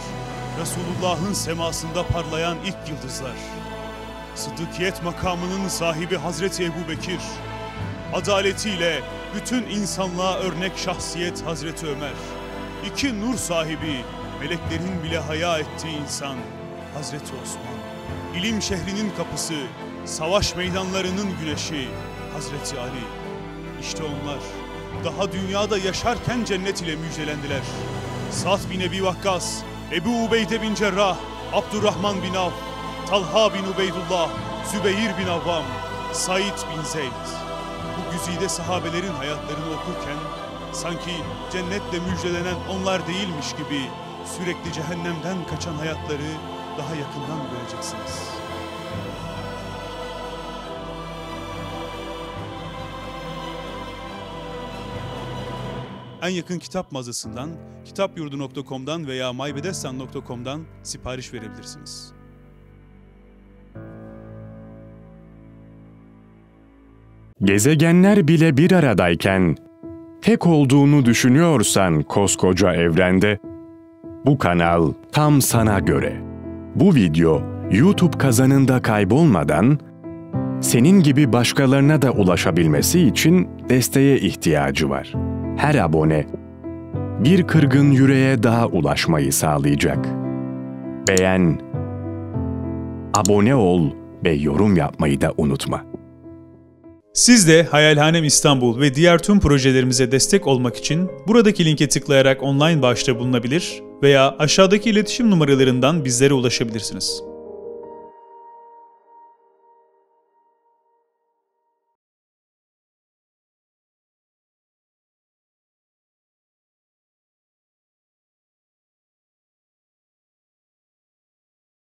Resulullah'ın semasında parlayan ilk yıldızlar. Sıddıkiyet makamının sahibi Hazreti Ebubekir, adaletiyle bütün insanlığa örnek şahsiyet Hazreti Ömer, iki nur sahibi, meleklerin bile haya ettiği insan Hazreti Osman, İlim şehrinin kapısı, savaş meydanlarının güneşi Hazreti Ali. İşte onlar daha dünyada yaşarken cennet ile müjdelendiler. Sa'd bin Ebi Vakkas, Ebu Ubeyde bin Cerrah, Abdurrahman bin Avf, Talha bin Ubeydullah, Zübeyir bin Avvam, Said bin Zeyd. Bu güzide sahabelerin hayatlarını okurken sanki cennetle müjdelenen onlar değilmiş gibi sürekli cehennemden kaçan hayatları daha yakından göreceksiniz. En yakın kitap mağazasından, kitapyurdu.com'dan veya maybedestan.com'dan sipariş verebilirsiniz. Gezegenler bile bir aradayken, tek olduğunu düşünüyorsan koskoca evrende, bu kanal tam sana göre. Bu video YouTube kazanında kaybolmadan, senin gibi başkalarına da ulaşabilmesi için desteğe ihtiyacı var. Her abone, bir kırgın yüreğe daha ulaşmayı sağlayacak. Beğen, abone ol ve yorum yapmayı da unutma. Siz de Hayalhanem İstanbul ve diğer tüm projelerimize destek olmak için buradaki linke tıklayarak online bağışta bulunabilir veya aşağıdaki iletişim numaralarından bizlere ulaşabilirsiniz.